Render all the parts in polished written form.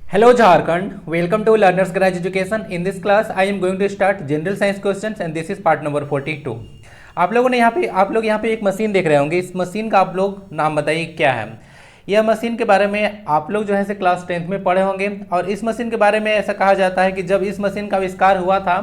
Hello Jharkhand, welcome to Learners Garage Education. In this class, I am going to start general science questions and this is part number 42. आप लोग यहाँ पे एक machine देख रहे होंगे। इस मशीन का आप लोग नाम बताइए क्या है। यह मशीन के बारे में आप लोग जो है से क्लास 10th में पढ़े होंगे और इस मशीन के बारे में ऐसा कहा जाता है कि जब इस मशीन का आविष्कार हुआ था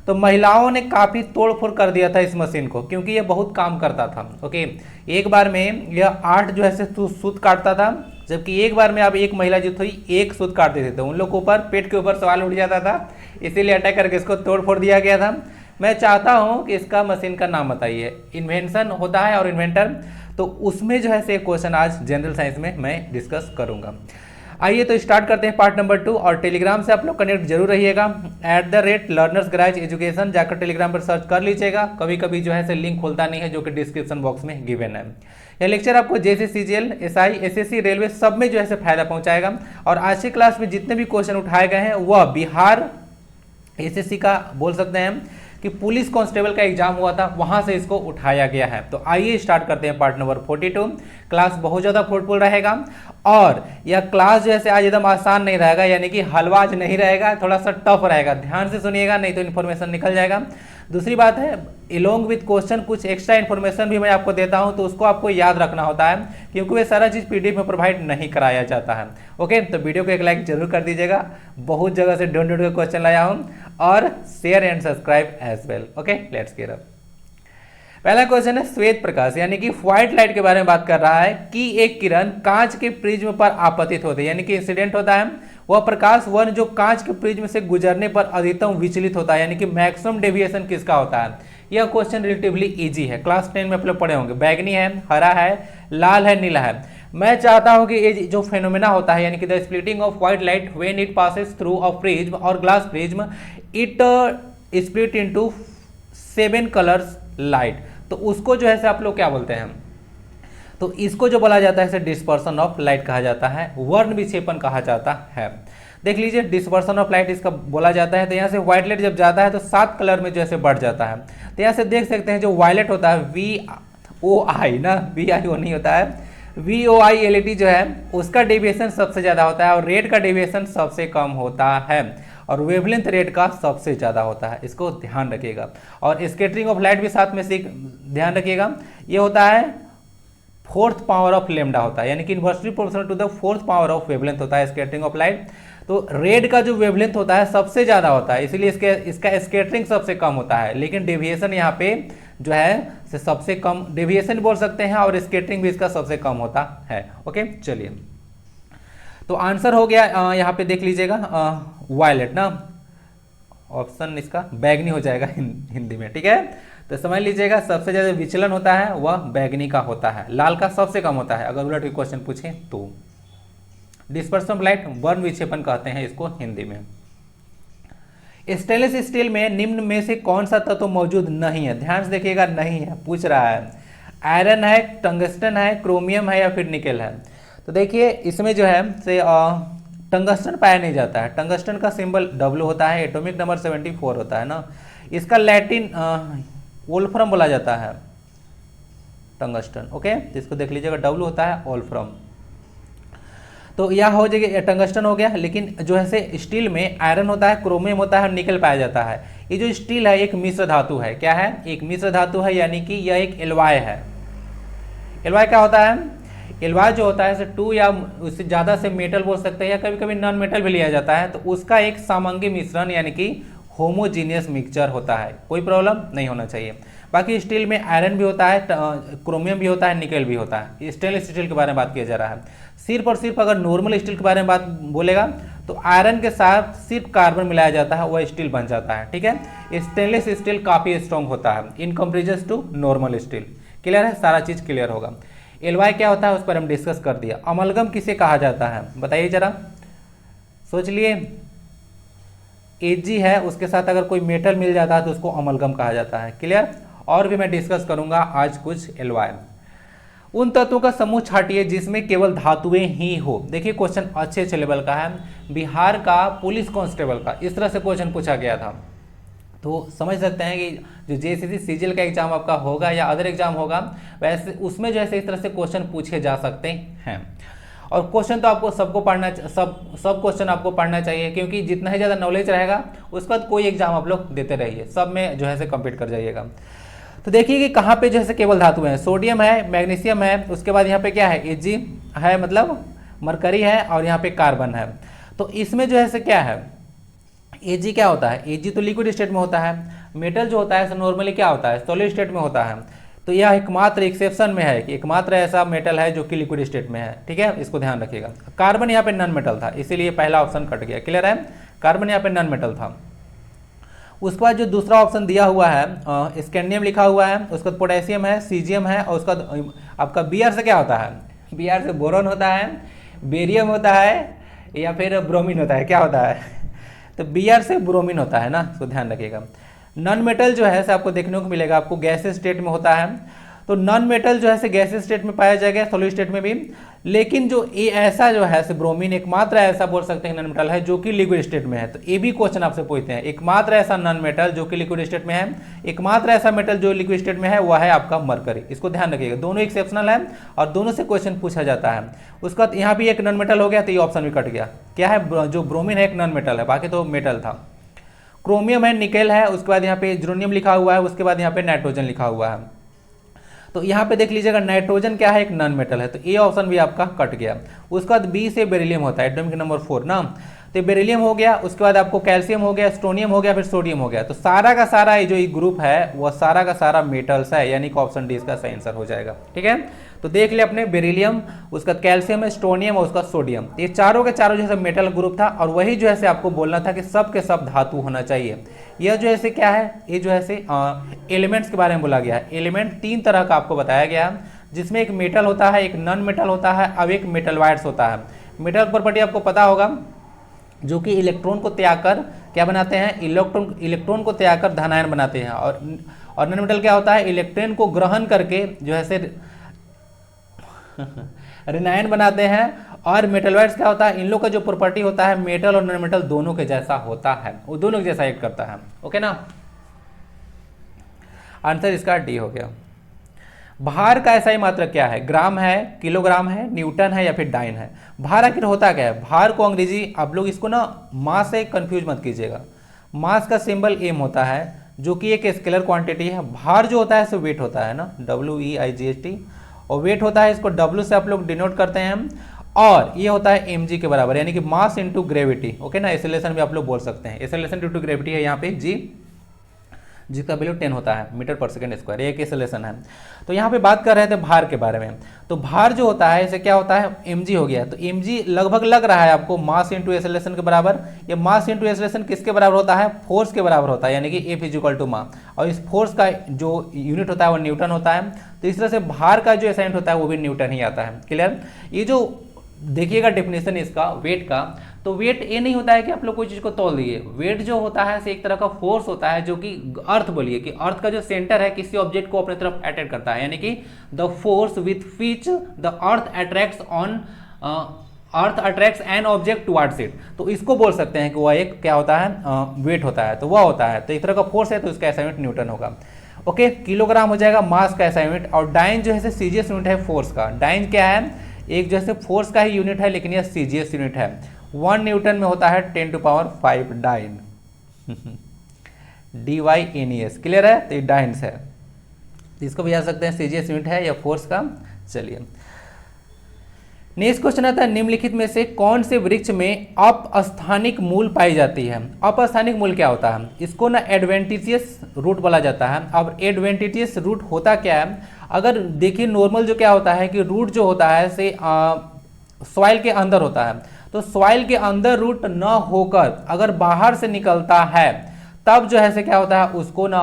तो महिलाओं ने काफ़ी तोड़फोड़ कर दिया था इस मशीन को, क्योंकि ये बहुत काम करता था। ओके, एक बार में यह 8 जो है से सूत काटता था, जबकि एक बार में अब एक महिला जो थी एक सूत काट देते थे। उन लोग के ऊपर पेट के ऊपर सवाल उठ जाता था, इसीलिए अटैक करके इसको तोड़ फोड़ दिया गया था। मैं चाहता हूं कि इसका मशीन का नाम बताइए। इन्वेंशन होता है और इन्वेंटर, तो उसमें जो है से क्वेश्चन आज जनरल साइंस में मैं डिस्कस करूंगा। आइए तो स्टार्ट करते हैं पार्ट नंबर 2। और टेलीग्राम से आप लोग कनेक्ट जरूर रहिएगा। @Learners Garage Education जाकर टेलीग्राम पर सर्च कर लीजिएगा। कभी कभी जो है से लिंक खुलता नहीं है, जो कि डिस्क्रिप्शन बॉक्स में गिवन है। यह लेक्चर आपको जैसे CGL, SI, SSC, रेलवे सब में जो है से फायदा पहुंचाएगा। और आज की क्लास में जितने भी क्वेश्चन उठाए गए हैं वह बिहार SSC का बोल सकते हैं कि पुलिस कांस्टेबल का एग्जाम हुआ था, वहां से इसको उठाया गया है। तो आइए स्टार्ट करते हैं पार्ट नंबर 42। क्लास बहुत ज़्यादा फ्रूटफुल रहेगा और यह क्लास जो है आज एकदम आसान नहीं रहेगा, यानी कि हलवाज नहीं रहेगा, थोड़ा सा टफ रहेगा। ध्यान से सुनिएगा, नहीं तो इन्फॉर्मेशन निकल जाएगा। दूसरी बात है, एलोंग विथ क्वेश्चन कुछ एक्स्ट्रा इन्फॉर्मेशन भी मैं आपको देता हूं, तो उसको आपको याद रखना होता है, क्योंकि वे सारा चीज़ PDF में प्रोवाइड नहीं कराया जाता है। ओके, तो वीडियो को एक लाइक जरूर कर दीजिएगा। बहुत जगह से ढूंढ ढूंढ के क्वेश्चन लाया हूं, और share and subscribe as well. Okay, let's get up. पहला क्वेश्चन है श्वेत प्रकाश, यानी कि व्हाइट लाइट के बारे में बात कर रहा है कि एक किरण कांच के प्रिज्म पर आपतित होती है, यानी कि इंसिडेंट होता है। वह प्रकाश वर्ण जो कांच के प्रिज्म से गुजरने पर अधिकतम विचलित होता है, यानी कि मैक्सिमम डेविएशन किसका होता है। यह क्वेश्चन रिलेटिवली इजी है, क्लास 10 में आप लोग पढ़े होंगे। बैगनी है, हरा है, लाल है, नीला है। मैं चाहता हूं कि ये जो फेनोमेना होता है, यानी कि the splitting of white light when it passes through a prism और glass prism, it split into 7 colours light, तो उसको जो है से आप लोग क्या बोलते हैं, तो इसको जो बोला जाता है डिस्पर्सन ऑफ लाइट कहा जाता है, वर्ण विक्षेपण कहा जाता है। देख लीजिए, डिस्पर्सन ऑफ लाइट इसका बोला जाता है। तो यहाँ से व्हाइट लाइट जब जाता है तो 7 कलर में जो है बढ़ जाता है। तो यहाँ से देख सकते हैं जो वायलेट होता है VOI ना, VIO नहीं होता है, VOI LED जो है उसका डेविएशन सबसे ज़्यादा होता है और रेड का डेविएशन सबसे कम होता है और वेवलेंथ रेड का सबसे ज़्यादा होता है। इसको ध्यान रखिएगा। और स्कैटरिंग ऑफ लाइट भी साथ में से ध्यान रखिएगा। ये होता है 4th पावर ऑफ लेमडा होता है, यानी कि inversely proportional to the 4th power of wavelength होता है स्कैटरिंग ऑफ लाइट। तो रेड का जो वेवलेंथ होता है सबसे ज़्यादा होता है, इसलिए इसका स्कैटरिंग सबसे कम होता है, लेकिन डेविएशन यहाँ पे जो है से सबसे कम डेविएशन बोल सकते हैं और स्कैटरिंग भी इसका सबसे कम होता है। ओके, चलिए तो आंसर हो गया। यहाँ पे देख लीजिएगा वायलेट ना, ऑप्शन इसका बैगनी हो जाएगा हिंदी में, ठीक है। तो समझ लीजिएगा सबसे ज़्यादा विचलन होता है वह बैगनी का होता है, लाल का सबसे कम होता है अगर उलट के क्वेश्चन पूछे तो। डिस्पर्सन ऑफ लाइट वर्ण विक्षेपण कहते हैं इसको हिंदी में। स्टेनलेस स्टील में निम्न में से कौन सा तत्व मौजूद नहीं है, ध्यान से देखिएगा, नहीं है पूछ रहा है। आयरन है, टंगस्टन है, क्रोमियम है या फिर निकेल है। तो देखिए इसमें जो है से टंगस्टन पाया नहीं जाता है। टंगस्टन का सिंबल W होता है, एटॉमिक नंबर 74 होता है ना। इसका लैटिन वोल्फ्रम बोला जाता है, टंगस्टन। ओके, तो इसको देख लीजिएगा, W होता है वोल्फ्रम। तो यह हो जाएगा टंगस्टन हो गया। लेकिन जो है से स्टील में आयरन होता है, क्रोमियम होता है, निकल पाया जाता है। ये जो स्टील है एक मिश्र धातु है। क्या है? एक मिश्र धातु है, यानी कि यह एक एलॉय है। एलॉय क्या होता है? एलॉय जो होता है 2 या उससे ज़्यादा से मेटल बोल सकते हैं, या कभी कभी नॉन मेटल भी लिया जाता है, तो उसका एक सामंगी मिश्रण यानी कि होमोजीनियस मिक्सचर होता है। कोई प्रॉब्लम नहीं होना चाहिए। बाकी स्टील में आयरन भी होता है, क्रोमियम भी होता है, निकेल भी होता है। स्टेनलेस स्टील के बारे में बात किया जा रहा है। सिर्फ और सिर्फ अगर नॉर्मल स्टील के बारे में बात बोलेगा तो आयरन के साथ सिर्फ कार्बन मिलाया जाता है, वह स्टील बन जाता है, ठीक है। स्टेनलेस स्टील काफ़ी स्ट्रॉन्ग होता है in comparison to normal steel. Clear है? सारा चीज़ क्लियर होगा। एलॉय क्या होता है उस पर हम डिस्कस कर दिया। अमलगम किसे कहा जाता है बताइए जरा, सोच लिए। Ag है, उसके साथ अगर कोई मेटल मिल जाता है तो उसको अमलगम कहा जाता है। क्लियर? और भी मैं डिस्कस करूंगा आज कुछ एलॉय। उन तत्वों का समूह छाटिए जिसमें केवल धातुएं ही हो। देखिए क्वेश्चन अच्छे लेवल का है, बिहार का पुलिस कांस्टेबल का इस तरह से क्वेश्चन पूछा गया था। तो समझ सकते हैं कि जो JCC CGL का एग्जाम आपका होगा या अदर एग्जाम होगा, वैसे उसमें जैसे इस तरह से क्वेश्चन पूछे जा सकते हैं। और क्वेश्चन तो आपको सबको पढ़ना, सब क्वेश्चन आपको पढ़ना चाहिए, क्योंकि जितना ही ज़्यादा नॉलेज रहेगा उसके बाद कोई एग्जाम आप लोग देते रहिए, सब में जो है से कम्पीट कर जाइएगा। तो देखिए कि कहाँ पे जो है केवल धातु हैं, सोडियम है, मैग्नीशियम है, उसके बाद यहाँ पे क्या है, Ag है, मतलब मरकरी है, और यहाँ पे कार्बन है। तो इसमें जो है से क्या है, Ag क्या होता है, Ag तो लिक्विड स्टेट में होता है, मेटल जो होता है नॉर्मली क्या होता है, सॉलिड स्टेट में होता है। तो यह एकमात्र एक्सेप्शन में है कि एकमात्र ऐसा मेटल है जो कि लिक्विड स्टेट में है, ठीक है, इसको ध्यान रखिएगा। कार्बन यहाँ पे नॉन मेटल था, इसीलिए पहला ऑप्शन कट गया, क्लियर है, कार्बन यहाँ पे नॉन मेटल था। उसके बाद जो दूसरा ऑप्शन दिया हुआ है, स्कैंडियम लिखा हुआ है, उसके बाद पोटेशियम है, सीजियम है, और उसका आपका Br से क्या होता है, Br से बोरॉन होता है, बेरियम होता है, या फिर ब्रोमीन होता है, क्या होता है, तो Br से ब्रोमीन होता है ना, तो ध्यान रखिएगा। नॉन मेटल जो है आपको देखने को मिलेगा, आपको गैसेस स्टेट में होता है। तो नॉन मेटल जो है गैसेस स्टेट में पाया जाएगा, सॉलिड स्टेट में भी। लेकिन जो ये ऐसा जो है ब्रोमीन एकमात्र ऐसा बोल सकते हैं नॉन मेटल है जो कि लिक्विड स्टेट में है। तो ये भी क्वेश्चन आपसे पूछते हैं, एकमात्र ऐसा नॉन मेटल जो कि लिक्विड स्टेट में है, एकमात्र ऐसा मेटल जो लिक्विड स्टेट में है वह है आपका मरकरी। इसको ध्यान रखिएगा, दोनों एक्सेप्शनल है और दोनों से क्वेश्चन पूछा जाता है। उसका यहाँ भी एक नॉन मेटल हो गया, तो ये ऑप्शन भी कट गया। क्या है, जो ब्रोमीन है एक नॉन मेटल है, बाकी तो मेटल था। क्रोमियम है, निकेल है, उसके बाद यहाँ पे यूरेनियम लिखा हुआ है, उसके बाद यहाँ पे नाइट्रोजन लिखा हुआ है। तो यहाँ पे देख लीजिएगा नाइट्रोजन क्या है, एक नॉन मेटल है, तो ये ऑप्शन भी आपका कट गया। उसके बाद बी से बेरिलियम होता है, एटॉमिक नंबर 4 ना, तो बेरिलियम हो गया, उसके बाद आपको कैल्शियम हो गया, स्टोनियम हो गया, फिर सोडियम हो गया। तो सारा का सारा ये जो ये ग्रुप है वह सारा का सारा मेटल्स है, यानी कि ऑप्शन डी इसका सही आंसर हो जाएगा, ठीक है। तो देख लिया अपने बेरिलियम, उसका कैल्शियम, स्टोनियम और उसका सोडियम, ये चारों के चारों जो है मेटल ग्रुप था। और वही जो है आपको बोलना था कि सब के सब धातु होना चाहिए। यह जो है क्या है, ये जो है एलिमेंट्स के बारे में बोला गया है। एलिमेंट 3 तरह का आपको बताया गया है, जिसमें एक मेटल होता है, एक नॉन मेटल होता है, अब एक मेटलवाइड्स होता है। मेटल प्रॉपर्टी आपको पता होगा, जो कि इलेक्ट्रॉन को त्याग कर क्या बनाते हैं, इलेक्ट्रॉन को त्याग कर धनायन बनाते हैं। और नॉन मेटल क्या होता है, इलेक्ट्रॉन को ग्रहण करके जो है ऋणायन बनाते हैं। और मेटलवाइड्स क्या होता है, इन लोग का जो प्रॉपर्टी होता है मेटल और नॉन मेटल दोनों के जैसा होता है, वो दोनों के जैसा एक्ट करता है, ओके ना। आंसर इसका डी हो गया। भार का ऐसा ही मात्रक क्या है, ग्राम है, किलोग्राम है, न्यूटन है, या फिर डाइन है। भार आखिर होता क्या है, भार को अंग्रेजी आप लोग इसको ना मास से कंफ्यूज मत कीजिएगा। मास का सिंबल एम होता है, जो कि एक स्केलर क्वांटिटी है। भार जो होता है सो वेट होता है ना, WEIGHT, और वेट होता है, इसको W से आप लोग डिनोट करते हैं। और ये होता है mg के बराबर, यानी कि मास इंटू ग्रेविटी, ओके ना। एक्सेलरेशन भी आप लोग बोल सकते हैं, एक्सेलरेशन इंटू ग्रेविटी है यहाँ पे g, जिसका वैल्यू 10 होता है मीटर पर सेकंड स्क्वायर, एक एक्सेलरेशन है। तो यहाँ पे बात कर रहे थे भार के बारे में। तो भार जो होता है इसे क्या होता है, mg हो गया। तो mg लगभग लग रहा है आपको मास इंटू एक्सेलरेशन के बराबर। ये मास इंटू एक्सेलरेशन किसके बराबर होता है, फोर्स के बराबर होता है, यानी कि F = मा। और इस फोर्स का जो यूनिट होता है वो न्यूटन होता है। तो इस तरह से भार का जो एसाइंट होता है वो भी न्यूटन ही आता है, क्लियर। ये जो देखिएगा डेफिनेशन इसका वेट का, तो वेट ये नहीं होता है कि आप लोग कोई चीज़ को तौल दिए। वेट जो होता है एक तरह का फोर्स होता है, जो कि अर्थ बोलिए कि अर्थ का जो सेंटर है किसी ऑब्जेक्ट को अपने तरफ अट्रैक्ट करता है, यानी कि the force with which the earth attracts an object towards it. तो इसको बोल सकते हैं कि वह एक क्या होता है, वेट होता है। तो वह होता है, तो एक तरह का फोर्स है, तो इसका एसा यूनिट न्यूटन होगा, ओके। किलोग्राम हो जाएगा मास का एसा यूनिट। और डाइन जो है सीजीएस यूनिट है फोर्स का। डाइन क्या है, एक जैसे फोर्स का ही यूनिट है, लेकिन यह सीजीएस यूनिट है। 1 न्यूटन में होता है 10⁵ डाइन, DYNES, क्लियर है। तो ये डाइन्स है, तो इसको भी याद सकते हैं, सीजीएस यूनिट है या फोर्स का। चलिए नेक्स्ट क्वेश्चन आता है, निम्नलिखित में से कौन से वृक्ष में अपस्थानिक मूल पाई जाती है। अपस्थानिक मूल क्या होता है, इसको ना एडवेंटिशियस रूट बोला जाता है। अब एडवेंटिशियस रूट होता क्या है, अगर देखिए नॉर्मल जो क्या होता है कि रूट जो होता है से सॉइल के अंदर होता है। तो सॉइल के अंदर रूट न होकर अगर बाहर से निकलता है, तब जो है से क्या होता है, उसको ना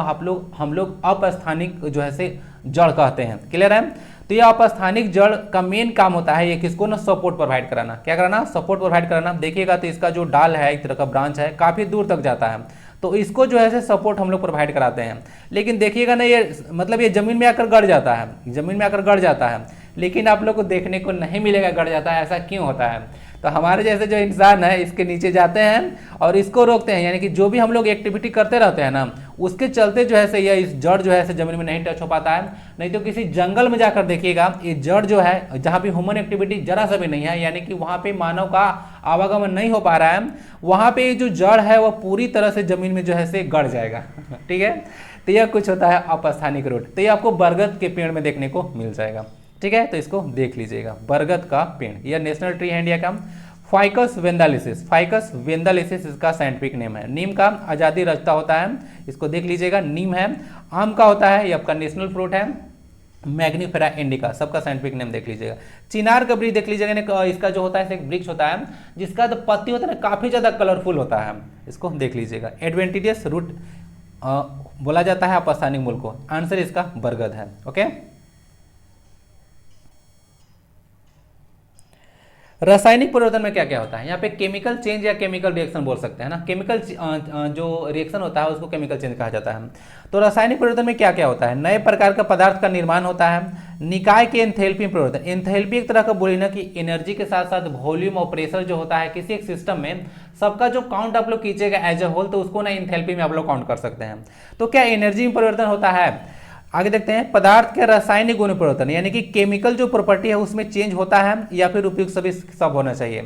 हम लोग अपस्थानिक जो है से जड़ कहते हैं, क्लियर है। तो ये अपस्थानिक जड़ का मेन काम होता है ये किसको ना सपोर्ट प्रोवाइड कराना। क्या कराना, सपोर्ट प्रोवाइड कराना। देखिएगा तो इसका जो डाल है, एक तरह का ब्रांच है, काफी दूर तक जाता है, तो इसको जो है सपोर्ट हम लोग प्रोवाइड कराते हैं। लेकिन देखिएगा ना ये मतलब ये जमीन में आकर गड़ जाता है, जमीन में आकर गड़ जाता है। लेकिन आप लोग को देखने को नहीं मिलेगा गड़ जाता है। ऐसा क्यों होता है? तो हमारे जैसे जो इंसान है इसके नीचे जाते हैं और इसको रोकते हैं, यानी कि जो भी हम लोग एक्टिविटी करते रहते हैं ना, उसके चलते जो है से यह इस जड़ जो है से जमीन में नहीं टच हो पाता है। नहीं तो किसी जंगल में जाकर देखिएगा, ये जड़ जो है जहाँ पे ह्यूमन एक्टिविटी जरा सा भी नहीं है, यानी कि वहाँ पे मानव का आवागमन नहीं हो पा रहा है, वहाँ पे जो जड़ है वह पूरी तरह से जमीन में जो है से गड़ जाएगा। ठीक है, तो यह कुछ होता है अपस्थानिक रूट। तो ये आपको बरगद के पेड़ में देखने को मिल जाएगा। ठीक है, तो इसको देख लीजिएगा, बरगद का पेड़। यह नेशनल ट्री है इंडिया का। फाइकस वेंदालिसिस, फाइकस वेंदालिसिस इसका साइंटिफिक नेम है। नीम का आजादी रचता होता है, इसको देख लीजिएगा, नीम है। आम का होता है, ये आपका नेशनल फ्रूट है, मैग्नीफेरा इंडिका, सबका साइंटिफिक नेम देख लीजिएगा। चिनार का वृक्ष देख लीजिएगा, इसका जो होता है एक वृक्ष होता है जिसका तो पत्ती होता है ना काफी ज्यादा कलरफुल होता है, इसको देख लीजिएगा। एडवेंटिडियस रूट बोला जाता है अपस्थानिक मूल को। आंसर इसका बरगद है। ओके, रासायनिक परिवर्तन में क्या क्या होता है? यहाँ पे केमिकल चेंज या केमिकल रिएक्शन बोल सकते हैं ना। केमिकल जो रिएक्शन होता है उसको केमिकल चेंज कहा जाता है। तो रासायनिक परिवर्तन में क्या क्या होता है? नए प्रकार का पदार्थ का निर्माण होता है। निकाय के एंथैल्पी परिवर्तन, एंथैल्पी एक तरह का बोली ना कि एनर्जी के साथ साथ वॉल्यूम और प्रेशर जो होता है किसी एक सिस्टम में, सबका जो काउंट आप लोग कीजिएगा एज अ होल, तो उसको ना एंथैल्पी में आप लोग काउंट कर सकते हैं। तो क्या एनर्जी में परिवर्तन होता है? आगे देखते हैं, पदार्थ के रासायनिक गुण परिवर्तन, यानी कि केमिकल जो प्रॉपर्टी है उसमें चेंज होता है या फिर उपयुक्त सभी सब होना चाहिए।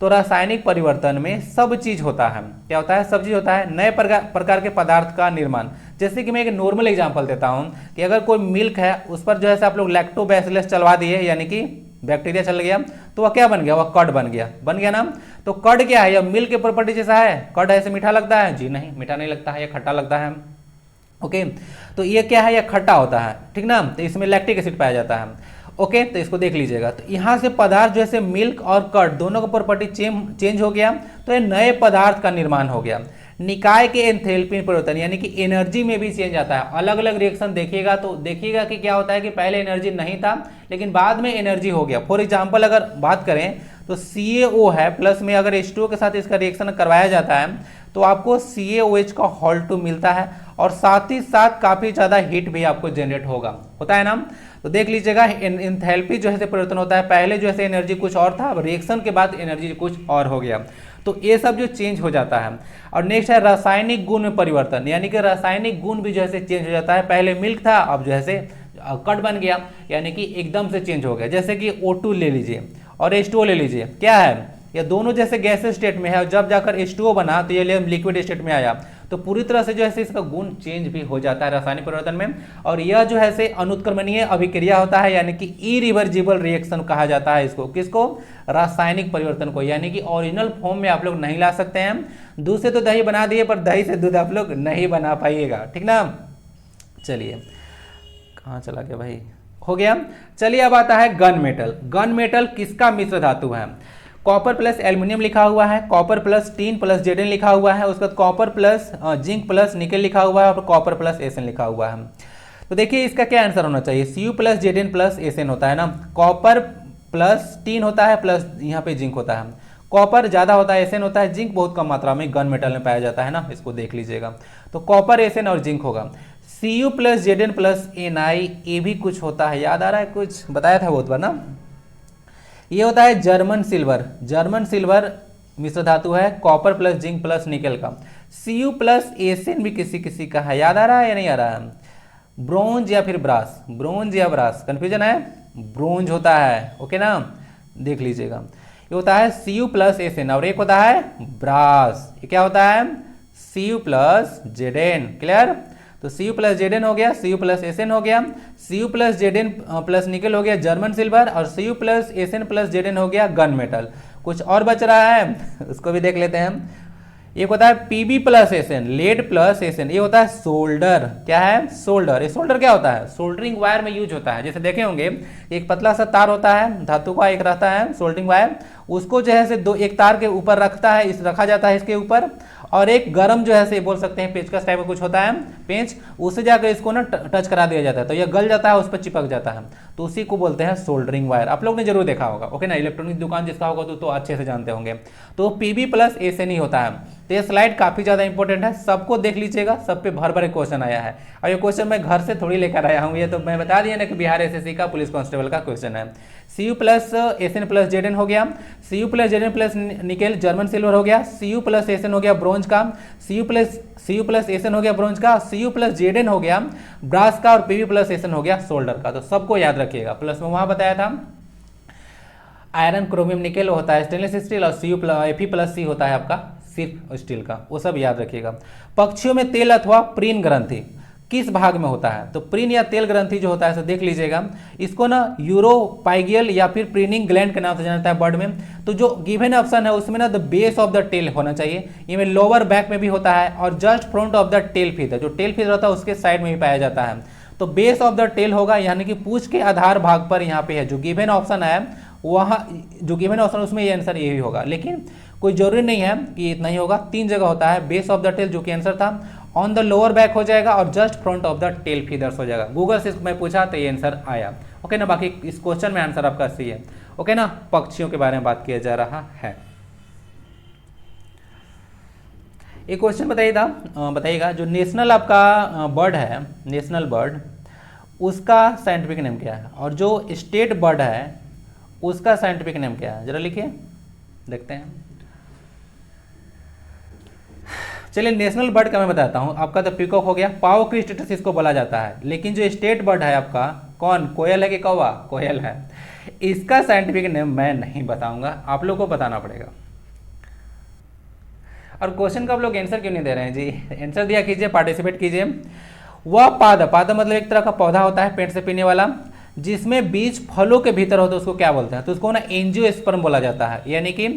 तो रासायनिक परिवर्तन में सब चीज होता है। क्या होता है? सब चीज होता है। नए प्रकार के पदार्थ का निर्माण, जैसे कि मैं एक नॉर्मल एग्जांपल देता हूं कि अगर कोई मिल्क है उस पर जो है आप लोग लैक्टोबैसिलस चलवा दिए, यानी कि बैक्टीरिया चल गया, तो वह क्या बन गया? वह कर्ड बन गया ना। तो कर्ड क्या है? यह मिल्क की प्रॉपर्टी जैसा है। कर्ड ऐसे मीठा लगता है? जी नहीं, मीठा नहीं लगता है, यह खट्टा लगता है। ओके, तो ये क्या है? यह खट्टा होता है, ठीक ना। तो इसमें लैक्टिक एसिड पाया जाता है। ओके, तो इसको देख लीजिएगा। तो यहाँ से पदार्थ जैसे मिल्क और कर्ड दोनों का प्रॉपर्टी चेंज हो गया, तो ये नए पदार्थ का निर्माण हो गया। निकाय के एंथैल्पी परिवर्तन, यानी कि एनर्जी में भी चेंज आता है। अलग अलग रिएक्शन देखिएगा तो देखिएगा कि क्या होता है कि पहले एनर्जी नहीं था लेकिन बाद में एनर्जी हो गया। फॉर एग्जाम्पल अगर बात करें तो CaO है प्लस में अगर H2O के साथ इसका रिएक्शन करवाया जाता है तो आपको CaOH का Hol2 मिलता है और साथ ही साथ काफी ज्यादा हीट भी आपको जनरेट होता है ना। तो देख लीजिएगा, एंथैल्पी जो है परिवर्तन होता है। पहले जो है एनर्जी कुछ और था, अब रिएक्शन के बाद एनर्जी कुछ और हो गया। तो ये सब जो चेंज हो जाता है। और नेक्स्ट है रासायनिक गुण में परिवर्तन, यानी कि रासायनिक गुण भी जो है चेंज हो जाता है। पहले मिल्क था, अब जो है कर्ड बन गया, यानी कि एकदम से चेंज हो गया। जैसे कि O2 ले लीजिए और H2O ले लीजिए, क्या है? ये दोनों जैसे गैसेस स्टेट में है और जब जाकर H2O बना तो ये लिक्विड स्टेट में आया। तो पूरी तरह से जो है इसका गुण चेंज भी हो जाता है रासायनिक परिवर्तन में। और यह जो है अनुत्क्रमणीय अभिक्रिया होता है, यानी कि इरिवर्सिबल रिएक्शन कहा जाता है इसको। किसको? रासायनिक परिवर्तन को, यानी कि ओरिजिनल फॉर्म में आप लोग नहीं ला सकते हैं। दूध से तो दही बना दिए पर दही से दूध आप लोग नहीं बना पाइएगा, ठीक ना। चलिए, कहाँ चला गया भाई? हो गया। चलिए अब आता है गन मेटल। गन मेटल किसका मिश्र धातु है? कॉपर प्लस एल्यूमिनियम लिखा हुआ है, copper plus tin plus Zn लिखा हुआ है, उसके बाद कॉपर प्लस जिंक प्लस निकल लिखा हुआ है और कॉपर प्लस एसएन लिखा हुआ है। तो देखिए इसका क्या आंसर होना चाहिए? Cu plus Zn plus Sn होता है ना। कॉपर प्लस टीन होता है प्लस यहाँ पे जिंक होता है। कॉपर ज्यादा होता है, एसएन होता है, जिंक बहुत कम मात्रा में गन मेटल में पाया जाता है ना। इसको देख लीजिएगा, तो कॉपर एसएन और जिंक होगा। Cu plus Zn plus Ni, ये भी कुछ होता है, याद आ रहा है? कुछ बताया था बहुत बार ना। ये होता है जर्मन सिल्वर। जर्मन सिल्वर मिश्र धातु है, कॉपर प्लस जिंक प्लस निकल का। Cu प्लस एसएन भी किसी किसी का है, याद आ रहा है या नहीं आ रहा है? ब्रोंज या फिर ब्रास, ब्रोंज या ब्रास, कंफ्यूजन है? ब्रोंज होता है, ओके ना, देख लीजिएगा। ये होता है Cu प्लस एसएन और एक होता है ब्रास। ये क्या होता है? Cu plus Zn. क्लियर? तो Cu प्लस जेडन हो गया, Cu प्लस एसएन हो गया, Cu plus Zn plus nickel हो गया जर्मन सिल्वर और Cu plus Sn plus Zn हो गया गन मेटल। कुछ और बच रहा है, उसको भी देख लेते हैं हम। एक होता है Pb plus Sn, lead plus Sn. ये होता है सोल्डर। क्या है? सोल्डर। ये सोल्डर क्या होता है? सोल्डरिंग वायर में यूज होता है। जैसे देखे होंगे एक पतला सा तार होता है धातु का, एक रहता है सोल्डरिंग वायर, उसको जो है से दो एक तार के ऊपर रखा जाता है इसके ऊपर, और एक गरम जो है से बोल सकते हैं पेचकस टाइप का कुछ होता है पेंच, उससे जाकर इसको ना टच करा दिया जाता है, तो यह गल जाता है, उस पर चिपक जाता है, तो उसी को बोलते हैं सोल्डरिंग वायर। आप लोग ने जरूर देखा होगा, ओके ना, इलेक्ट्रॉनिक दुकान जिसका होगा तो अच्छे से जानते होंगे। तो पीबी प्लस एसएन होता है। तो ये स्लाइड काफी ज्यादा इंपॉर्टेंट है, सबको देख लीजिएगा, सब पे भर भर क्वेश्चन आया है, और ये क्वेश्चन मैं घर से थोड़ी लेकर आया हूँ, ये तो मैं बता दिया ना कि बिहार एसएससी का पुलिस कांस्टेबल का क्वेश्चन है। Cu plus Sn plus Zn हो गया, Cu plus Zn plus nickel German silver हो गया, Cu प्लस एसएन हो गया ब्रोंज का, Cu प्लस एसएन हो गया ब्रोंज का, Cu प्लस जेडन हो गया ब्रास का, और Pb प्लस एसएन हो गया सोल्डर का। तो सबको याद रखिएगा। प्लस में वहां बताया था आयरन क्रोमियम निकेल होता है स्टेनलेस स्टील, और Fe प्लस सी होता है आपका सिर्फ स्टील का, वो सब याद रखिएगा। पक्षियों में तेल अथवा प्रीन ग्रंथि किस भाग में होता है? तो प्रीन या तेल ग्रंथि जो होता है, देख लीजिएगा, इसको ना यूरोपाइगियल या फिर प्रीनिंग ग्लैंड के नाम से जाना जाता है बर्ड में। तो जो गिवन ऑप्शन है उसमें ना the base of the tail होना चाहिए, ये में लोअर बैक में भी होता है, और just front of the tail feather, जो टेल फीदर होता है उसके साइड में भी पाया जाता है। तो बेस ऑफ द टेल होगा, यानी कि पूंछ के आधार भाग पर यहाँ पे है जो गिवन ऑप्शन है, वहाँ जो गिवन ऑप्शन उसमें ये आंसर यही होगा, लेकिन कोई जरूरी नहीं है कि इतना ही होगा, 3 जगह होता है। बेस ऑफ द टेल जो कि आंसर था, ऑन द लोअर बैक हो जाएगा, और just front of the tail feathers हो जाएगा। गूगल से मैं पूछा तो ये आंसर आया, ओके ना। बाकी इस क्वेश्चन में आंसर आपका सही है, ओके ना। पक्षियों के बारे में बात किया जा रहा है। एक क्वेश्चन बताइएगा, जो नेशनल आपका बर्ड है, नेशनल बर्ड, उसका साइंटिफिक नेम क्या है, और जो स्टेट बर्ड है उसका साइंटिफिक नेम क्या है, जरा लिखिए, देखते हैं। चलिए, नेशनल बर्ड का मैं बताता हूं। आपका तो पीकॉक हो गया, पाओ क्रिस्टेटस इसको बोला जाता है, लेकिन जो स्टेट बर्ड है आपका कौन, कोयल है कि कौवा? कोयल है। इसका साइंटिफिक नेम मैं नहीं बताऊंगा, आप लोग को बताना पड़ेगा। और क्वेश्चन का आप लोग आंसर क्यों नहीं दे रहे हैं जी? आंसर दिया कीजिए, पार्टिसिपेट कीजिए। वह पाद मतलब एक तरह का पौधा होता है पेट से पीने वाला, जिसमें बीज फलों के भीतर होता है, उसको क्या बोलते हैं? तो उसको ना एंजियोस्पर्म बोला जाता है, यानी कि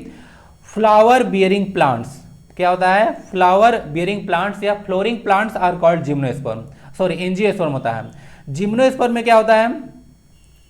फ्लावर बियरिंग प्लांट्स। क्या होता है? फ्लावर बियरिंग प्लांट्स या flowering plants are called gymnosperm, sorry angiosperm होता है। जिम्नोस्पर्म में क्या होता है?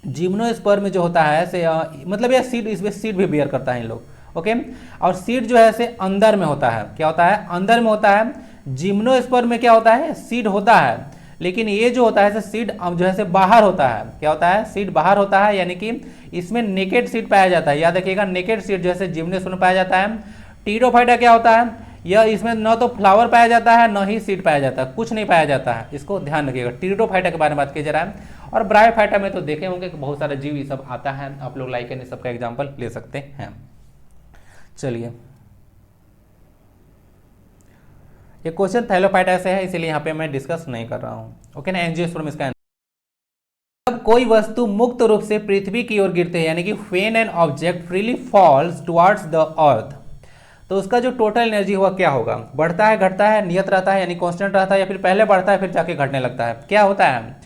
जिम्नोस्पर्म में जो होता है से मतलब यह सीड, इसमें सीड भी बियर करता है इन लोग, ओके। और सीड जो है से अंदर में होता है, क्या होता है? अंदर में होता है। जिम्नोस्पर्म में क्या होता है? सीड होता है, लेकिन ये जो होता है सीड जो है से बाहर होता है। क्या होता है? सीड बाहर होता है, यानी कि इसमें नेकेड सीड पाया जाता है। याद रखिएगा, नेकेड सीड जो है जिम्नोस्पर्म में पाया जाता है। टीरोफाइटा क्या होता है? यह इसमें न तो फ्लावर पाया जाता है, न ही सीड पाया जाता है, कुछ नहीं पाया जाता है, इसको ध्यान रखिएगा। टीरोफाइटा के बारे में बात किया जा रहा है। और ब्रायोफाइटा में तो देखे होंगे कि बहुत सारे जीव ये सब आता है, आप लोग लाइकेन सबका एग्जाम्पल ले सकते हैं। चलिए, ये क्वेश्चन थैलोफाइटा से है, इसीलिए यहाँ पे मैं डिस्कस नहीं कर रहा हूँ, ओके ना। एंजियोस्पर्म इसका। जब कोई वस्तु मुक्त रूप से पृथ्वी की ओर गिरते हैं, यानी कि when an object freely falls towards the earth, तो उसका जो टोटल एनर्जी हुआ क्या होगा? बढ़ता है, घटता है, नियत रहता है यानी कांस्टेंट रहता है, या फिर पहले बढ़ता है फिर जाके घटने लगता है, क्या होता है?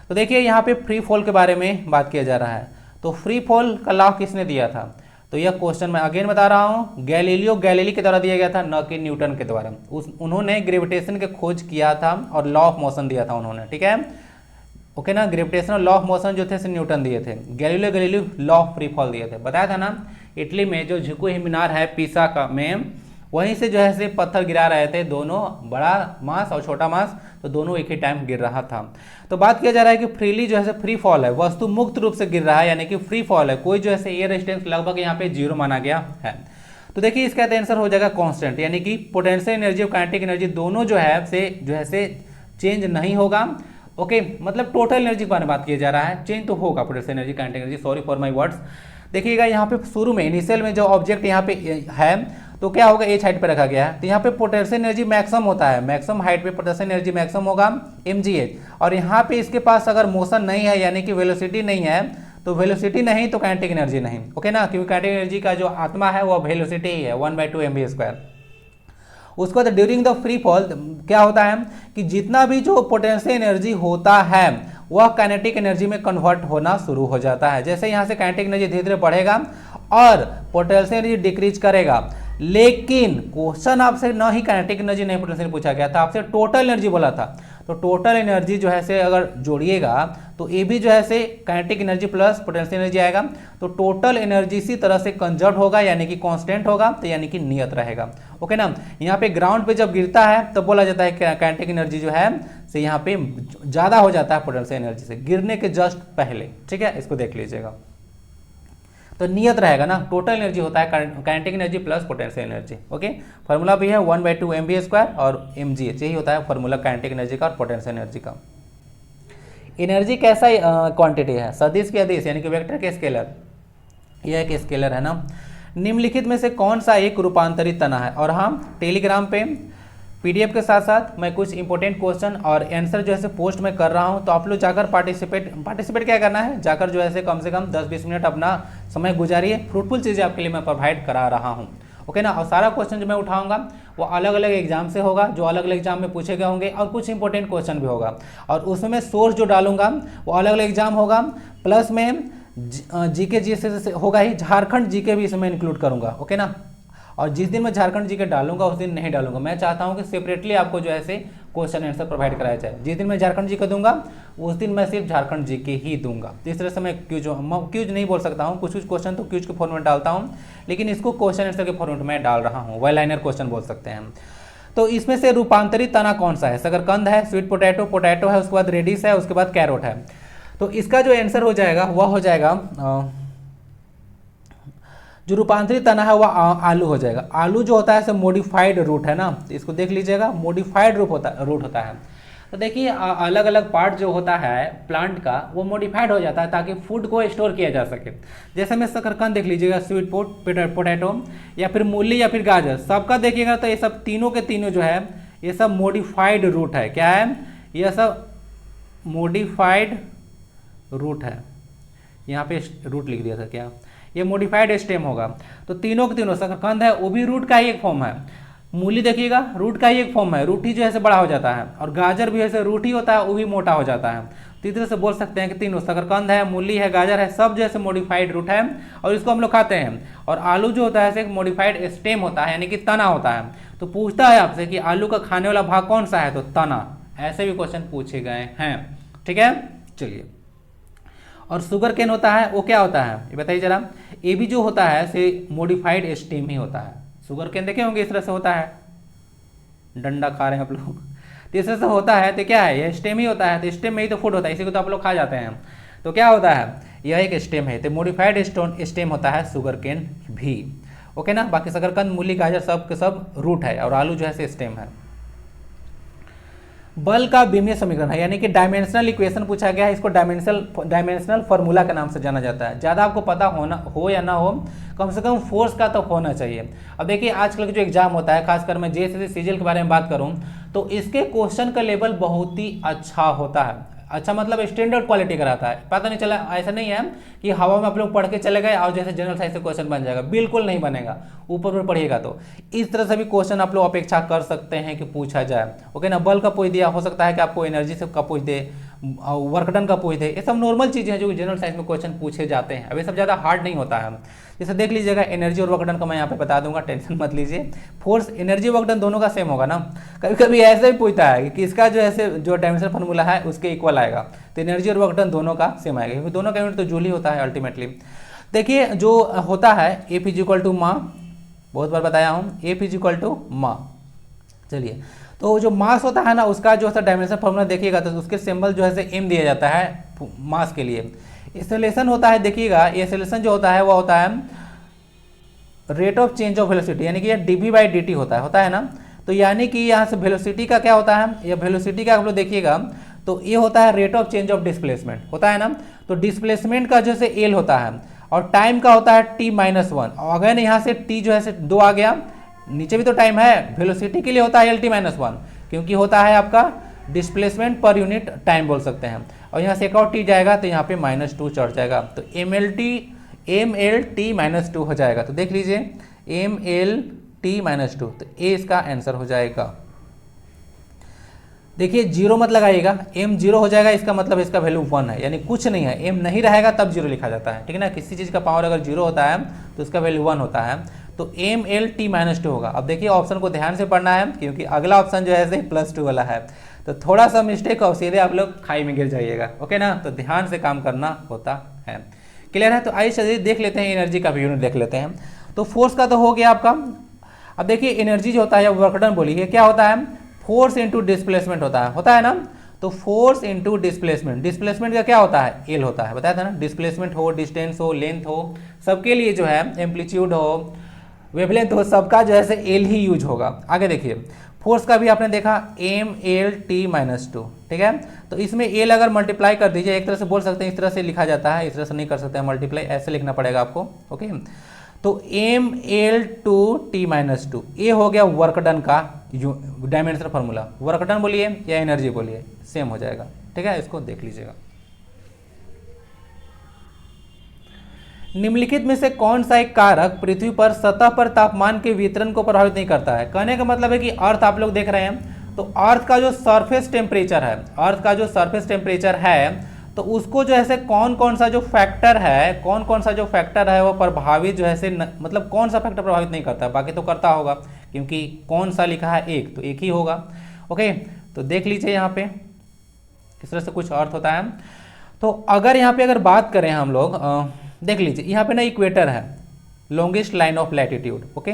तो देखिए, यहाँ पे फ्री फॉल के बारे में बात किया जा रहा है। तो फ्री फॉल का लॉ किसने दिया था? तो यह क्वेश्चन मैं अगेन बता रहा हूँ, गैलीलियो गैलीली के द्वारा दिया गया था, न कि न्यूटन के द्वारा। उन्होंने ग्रेविटेशन के खोज किया था और लॉ ऑफ मोशन दिया था उन्होंने, ठीक है, ओके ना। ग्रेविटेशनल लॉ ऑफ मोशन जो थे न्यूटन दिए थे, Galileo Galilei law of free fall दिए थे। बताया था ना, इटली में जो झुको हुई मीनार है पीसा का में, वहीं से जो है से पत्थर गिरा रहे थे, दोनों बड़ा मास और छोटा मास, तो दोनों एक ही टाइम गिर रहा था। तो बात किया जा रहा है कि फ्रीली जो है से फ्री फॉल है, वस्तु मुक्त रूप से गिर रहा है, यानी कि फ्री फॉल है, कोई जो है से एयर रेजिस्टेंस लगभग यहाँ पे 0 माना गया है। तो देखिए, इसका आंसर हो जाएगा कांस्टेंट, यानी कि पोटेंशियल एनर्जी और काइनेटिक एनर्जी दोनों जो है से चेंज नहीं होगा, ओके। मतलब टोटल एनर्जी के बारे में बात किया जा रहा है, चेंज तो होगा potential energy kinetic energy, sorry for my words. देखिएगा, यहाँ पे शुरू में इनिशियल में जो ऑब्जेक्ट यहाँ पे है, तो क्या होगा? एच हाइट पे रखा गया है, तो यहाँ पे पोटेंशियल एनर्जी मैक्सिमम होता है, मैक्सिमम हाइट पे पोटेंशियल एनर्जी मैक्सिमम होगा mgh। और यहाँ पे इसके पास अगर मोशन नहीं है, यानी कि वेलोसिटी नहीं है, तो वेलोसिटी नहीं तो काइनेटिक एनर्जी नहीं, ओके ना, क्योंकि काइनेटिक एनर्जी का जो आत्मा है वो वेलोसिटी ही है, 1/2 mv²। उसके बाद ड्यूरिंग द फ्री फॉल क्या होता है कि जितना भी जो पोटेंशियल एनर्जी होता है वह काइनेटिक एनर्जी में कन्वर्ट होना शुरू हो जाता है। जैसे यहाँ से काइनेटिक एनर्जी धीरे धीरे बढ़ेगा और पोटेंशियल एनर्जी डिक्रीज करेगा, लेकिन क्वेश्चन आपसे न ही काइनेटिक एनर्जी नहीं पोटेंशियल पूछा गया था, आपसे टोटल एनर्जी बोला था। तो टोटल एनर्जी जो है से अगर जोड़िएगा तो ए भी जो है से kinetic energy plus potential energy आएगा, तो टोटल एनर्जी इसी तरह से कंजर्व होगा, यानी कि कांस्टेंट होगा, तो यानी कि नियत रहेगा। ओके ना। यहाँ पे ग्राउंड पे जब गिरता है तो बोला जाता है कि काइनेटिक एनर्जी जो है से यहाँ पे ज़्यादा हो जाता है पोटेंशियल एनर्जी से, गिरने के जस्ट पहले। ठीक है, इसको देख लीजिएगा। तो नियत रहेगा ना, टोटल एनर्जी होता है kinetic energy plus potential energy. Okay, formula भी है 1/2 mv² और mgh, यही होता है फार्मूला काइनेटिक एनर्जी का और पोटेंशियल एनर्जी का। एनर्जी कैसा क्वांटिटी है? सदिश की अदिश यानी कि वेक्टर के स्केलर, यह एक स्केलर है ना। निम्नलिखित में से कौन सा एक रूपांतरित तना है? और हाँ, टेलीग्राम पे पीडीएफ के साथ साथ मैं कुछ इंपॉर्टेंट क्वेश्चन और आंसर जो है पोस्ट में कर रहा हूं, तो आप लोग जाकर पार्टिसिपेट क्या करना है, जाकर जो है कम से कम 10-20 मिनट अपना समय गुजारिए। फ्रूटफुल चीज़ें आपके लिए मैं प्रोवाइड करा रहा हूं। ओके ना। और सारा क्वेश्चन जो मैं उठाऊंगा वो अलग अलग एग्जाम से होगा, जो अलग अलग एग्जाम में पूछे गए होंगे, और कुछ इंपॉर्टेंट क्वेश्चन भी होगा, और उसमें सोर्स जो डालूंगा वो अलग अलग एग्जाम होगा, प्लस में जीके जीएस होगा ही, झारखंड जीके भी इसमें इंक्लूड करूंगा। ओके ना। और जिस दिन मैं झारखंड जीके डालूंगा उस दिन नहीं डालूंगा, मैं चाहता हूं कि सेपरेटली आपको जो है क्वेश्चन आंसर प्रोवाइड कराया जाए। जिस दिन मैं झारखंड जीके दूंगा उस दिन मैं सिर्फ झारखंड जीके ही दूंगा। तो इस तरह से मैं क्यूज नहीं बोल सकता हूं, कुछ कुछ क्वेश्चन तो क्यूज के फॉर्मेट में डालता हूं, लेकिन इसको क्वेश्चन आंसर के फॉर्मेट में डाल रहा हूँ, वन लाइनर क्वेश्चन बोल सकते हैं। तो इसमें से रूपांतरित तना कौन सा है? शकरकंद है, स्वीट पोटैटो है, उसके बाद रेडिश है, उसके बाद कैरोट है। तो इसका जो आंसर हो जाएगा वह हो जाएगा, जो रूपांतरित तना है वह आलू हो जाएगा। आलू जो होता है मॉडिफाइड रूट है ना, तो इसको देख लीजिएगा, मॉडिफाइड रूट होता है। तो देखिए अलग अलग पार्ट जो होता है प्लांट का वो मॉडिफाइड हो जाता है ताकि फूड को स्टोर किया जा सके। जैसे में शकरकंद देख लीजिएगा, स्वीट पोटैटो या फिर मूली या फिर गाजर, सबका देखिएगा तो ये सब तीनों के तीनों जो है ये सब मॉडिफाइड रूट है। क्या है? यह सब मॉडिफाइड रूट है। यहाँ पे रूट लिख दिया था क्या? ये मॉडिफाइड स्टेम होगा। तो तीनों के तीनों, शकरकंद है वो भी रूट का ही एक फॉर्म है, मूली देखिएगा रूट का ही एक फॉर्म है, रूट ही जो है बड़ा हो जाता है, और गाजर भी ऐसे रूट ही होता है, वो भी मोटा हो जाता है। तो इस तरह से बोल सकते हैं कि तीनों, शकरकंद है, मूली है, गाजर है, सब जैसे मॉडिफाइड रूट है, और इसको हम लोग खाते हैं। और आलू जो होता है एक मॉडिफाइड स्टेम होता है, यानी कि तना होता है। तो पूछता है आपसे कि आलू का खाने वाला भाग कौन सा है, तो तना। ऐसे भी क्वेश्चन पूछे गए हैं। ठीक है, चलिए। और शुगर केन होता है वो क्या होता है ये बताइए जरा। ये भी जो होता है से मॉडिफाइड स्टेम ही होता है। शुगर केन देखे होंगे इस तरह से होता है, डंडा खा रहे हैं आप लोग, तो इस तरह से होता है। तो क्या है? ये स्टेम ही होता है, तो स्टेम में ही तो फूड होता है, इसी को तो आप लोग खा जाते हैं। तो क्या होता है? यह एक स्टेम है, तो मॉडिफाइड स्टेम होता है शुगर केन भी। ओके ना। बाकी शकरकंद, मूली, गाजर सब के सब रूट है, और आलू जो है स्टेम है। बल का बीमीय समीकरण है, यानी कि डायमेंशनल इक्वेशन पूछा गया है। इसको डायमेंशनल फार्मूला के नाम से जाना जाता है। ज़्यादा आपको पता हो या ना हो, कम से कम फोर्स का तो होना चाहिए। अब देखिए आजकल का जो एग्जाम होता है, खासकर मैं जेएसएससी सीजीएल के बारे में बात करूं, तो इसके क्वेश्चन का लेवल बहुत ही अच्छा होता है। अच्छा मतलब स्टैंडर्ड क्वालिटी का रहता है। पता नहीं चला, ऐसा नहीं है कि हवा में आप लोग पढ़ के चले गए और जैसे जनरल साइंस से क्वेश्चन बन जाएगा, बिल्कुल नहीं बनेगा। ऊपर पढ़िएगा तो इस तरह से भी क्वेश्चन आप लोग अपेक्षा कर सकते हैं कि पूछा जाए। ओके ना। बल का पूछ दिया, हो सकता है कि आपको एनर्जी से का पूछ दे, वर्क डन का पूछ दे। ये सब नॉर्मल चीज़ें हैं जो जनरल साइंस में क्वेश्चन पूछे जाते हैं। अब ये सब ज़्यादा हार्ड नहीं होता है। जैसे देख लीजिएगा, एनर्जी और वर्क डन का मैं यहाँ पे बता दूंगा, टेंशन मत लीजिए। फोर्स, एनर्जी, वर्क डन दोनों का सेम होगा ना। कभी कभी ऐसे भी पूछता है कि किसका जो है जो डायमेंशनल फार्मूला है उसके इक्वल आएगा, तो एनर्जी और वर्क डन दोनों का सेम आएगा, क्योंकि दोनों का यूनिट तो जूल ही होता है अल्टीमेटली। देखिए जो होता है F = मा, बहुत बार बताया हूँ, F = मा। चलिए, तो जो मास होता है ना उसका जो है डायमेंशनल फार्मूला देखिएगा तो उसके सिंबल जो है m दिया जाता है मास के लिए। एक्सेलरेशन होता है, देखिएगा एक्सेलरेशन जो होता है वो होता है rate of change of velocity, यानी कि ये dv/dt होता है ना। तो यानी कि यहाँ से वेलोसिटी का क्या होता है, ये वेलोसिटी का आप लोग देखिएगा तो ये होता है rate of change of displacement होता है ना। तो डिस्प्लेसमेंट का जैसे एल होता है, और टाइम का होता है t-1। अगर यहाँ से t जो है 2 आ गया, नीचे भी तो टाइम है, वेलोसिटी के लिए होता है LT-1, क्योंकि होता है आपका डिस्प्लेसमेंट पर यूनिट टाइम बोल सकते हैं। और यहाँ से एक और t जाएगा तो यहाँ पे -2 चढ़ जाएगा, तो mLT-2 हो जाएगा। तो देख लीजिए mLT-2, तो ए इसका आंसर हो जाएगा। देखिए 0 मत लगाइएगा, m 0 हो जाएगा, इसका मतलब इसका वैल्यू 1 है, यानी कुछ नहीं है। m नहीं रहेगा तब 0 लिखा जाता है, ठीक है ना। किसी चीज़ का पावर अगर 0 होता है तो उसका वैल्यू 1 होता है, तो mLT-2 होगा। अब देखिए ऑप्शन को ध्यान से पढ़ना है, क्योंकि अगला ऑप्शन जो है +2 वाला है। तो थोड़ा सा मिस्टेक हो सीधे आप लोग खाई में गिर जाइएगा, ओके ना। तो ध्यान से काम करना होता है, क्लियर है। तो आइए चलिए देख लेते हैं, एनर्जी का भी यूनिट देख लेते हैं। तो फोर्स का तो हो गया आपका। अब देखिए एनर्जी जो होता है, वर्क डन बोलिए क्या होता है, फोर्स इंटू डिस्प्लेसमेंट होता है ना। तो फोर्स इंटू डिस्प्लेसमेंट, डिस्प्लेसमेंट का क्या होता है, एल होता है, बताया था ना। डिस्प्लेसमेंट हो, डिस्टेंस हो, लेंथ हो, सबके लिए जो है एम्पलीट्यूड हो, वेवलेंथ हो, सबका जो है एल ही यूज होगा। आगे देखिए फोर्स का भी आपने देखा m/L/T-2, ठीक है। तो इसमें एल अगर मल्टीप्लाई कर दीजिए, एक तरह से बोल सकते हैं इस तरह से लिखा जाता है, इस तरह से नहीं कर सकते हैं मल्टीप्लाई, ऐसे लिखना पड़ेगा आपको, ओके। तो mL/T-2 ये हो गया वर्क डन का डायमेंशनल फार्मूला। वर्क डन बोलिए या एनर्जी बोलिए, सेम हो जाएगा, ठीक है। इसको देख लीजिएगा। निम्नलिखित में से कौन सा एक कारक पृथ्वी पर सतह पर तापमान के वितरण को प्रभावित नहीं करता है। कहने का मतलब है कि अर्थ आप लोग देख रहे हैं, तो अर्थ का जो सरफेस टेम्परेचर है, अर्थ का जो सरफेस टेम्परेचर है, तो उसको जो है कौन कौन सा जो फैक्टर है वो प्रभावित जो है मतलब कौन सा फैक्टर प्रभावित नहीं करता है। बाकी तो करता होगा, क्योंकि कौन सा लिखा है एक, तो एक ही होगा, ओके। तो देख लीजिए यहाँ पे किस तरह से कुछ अर्थ होता है। तो अगर यहाँ पे अगर बात करें हम लोग, देख लीजिए यहाँ पे ना इक्वेटर है, longest line of latitude, okay.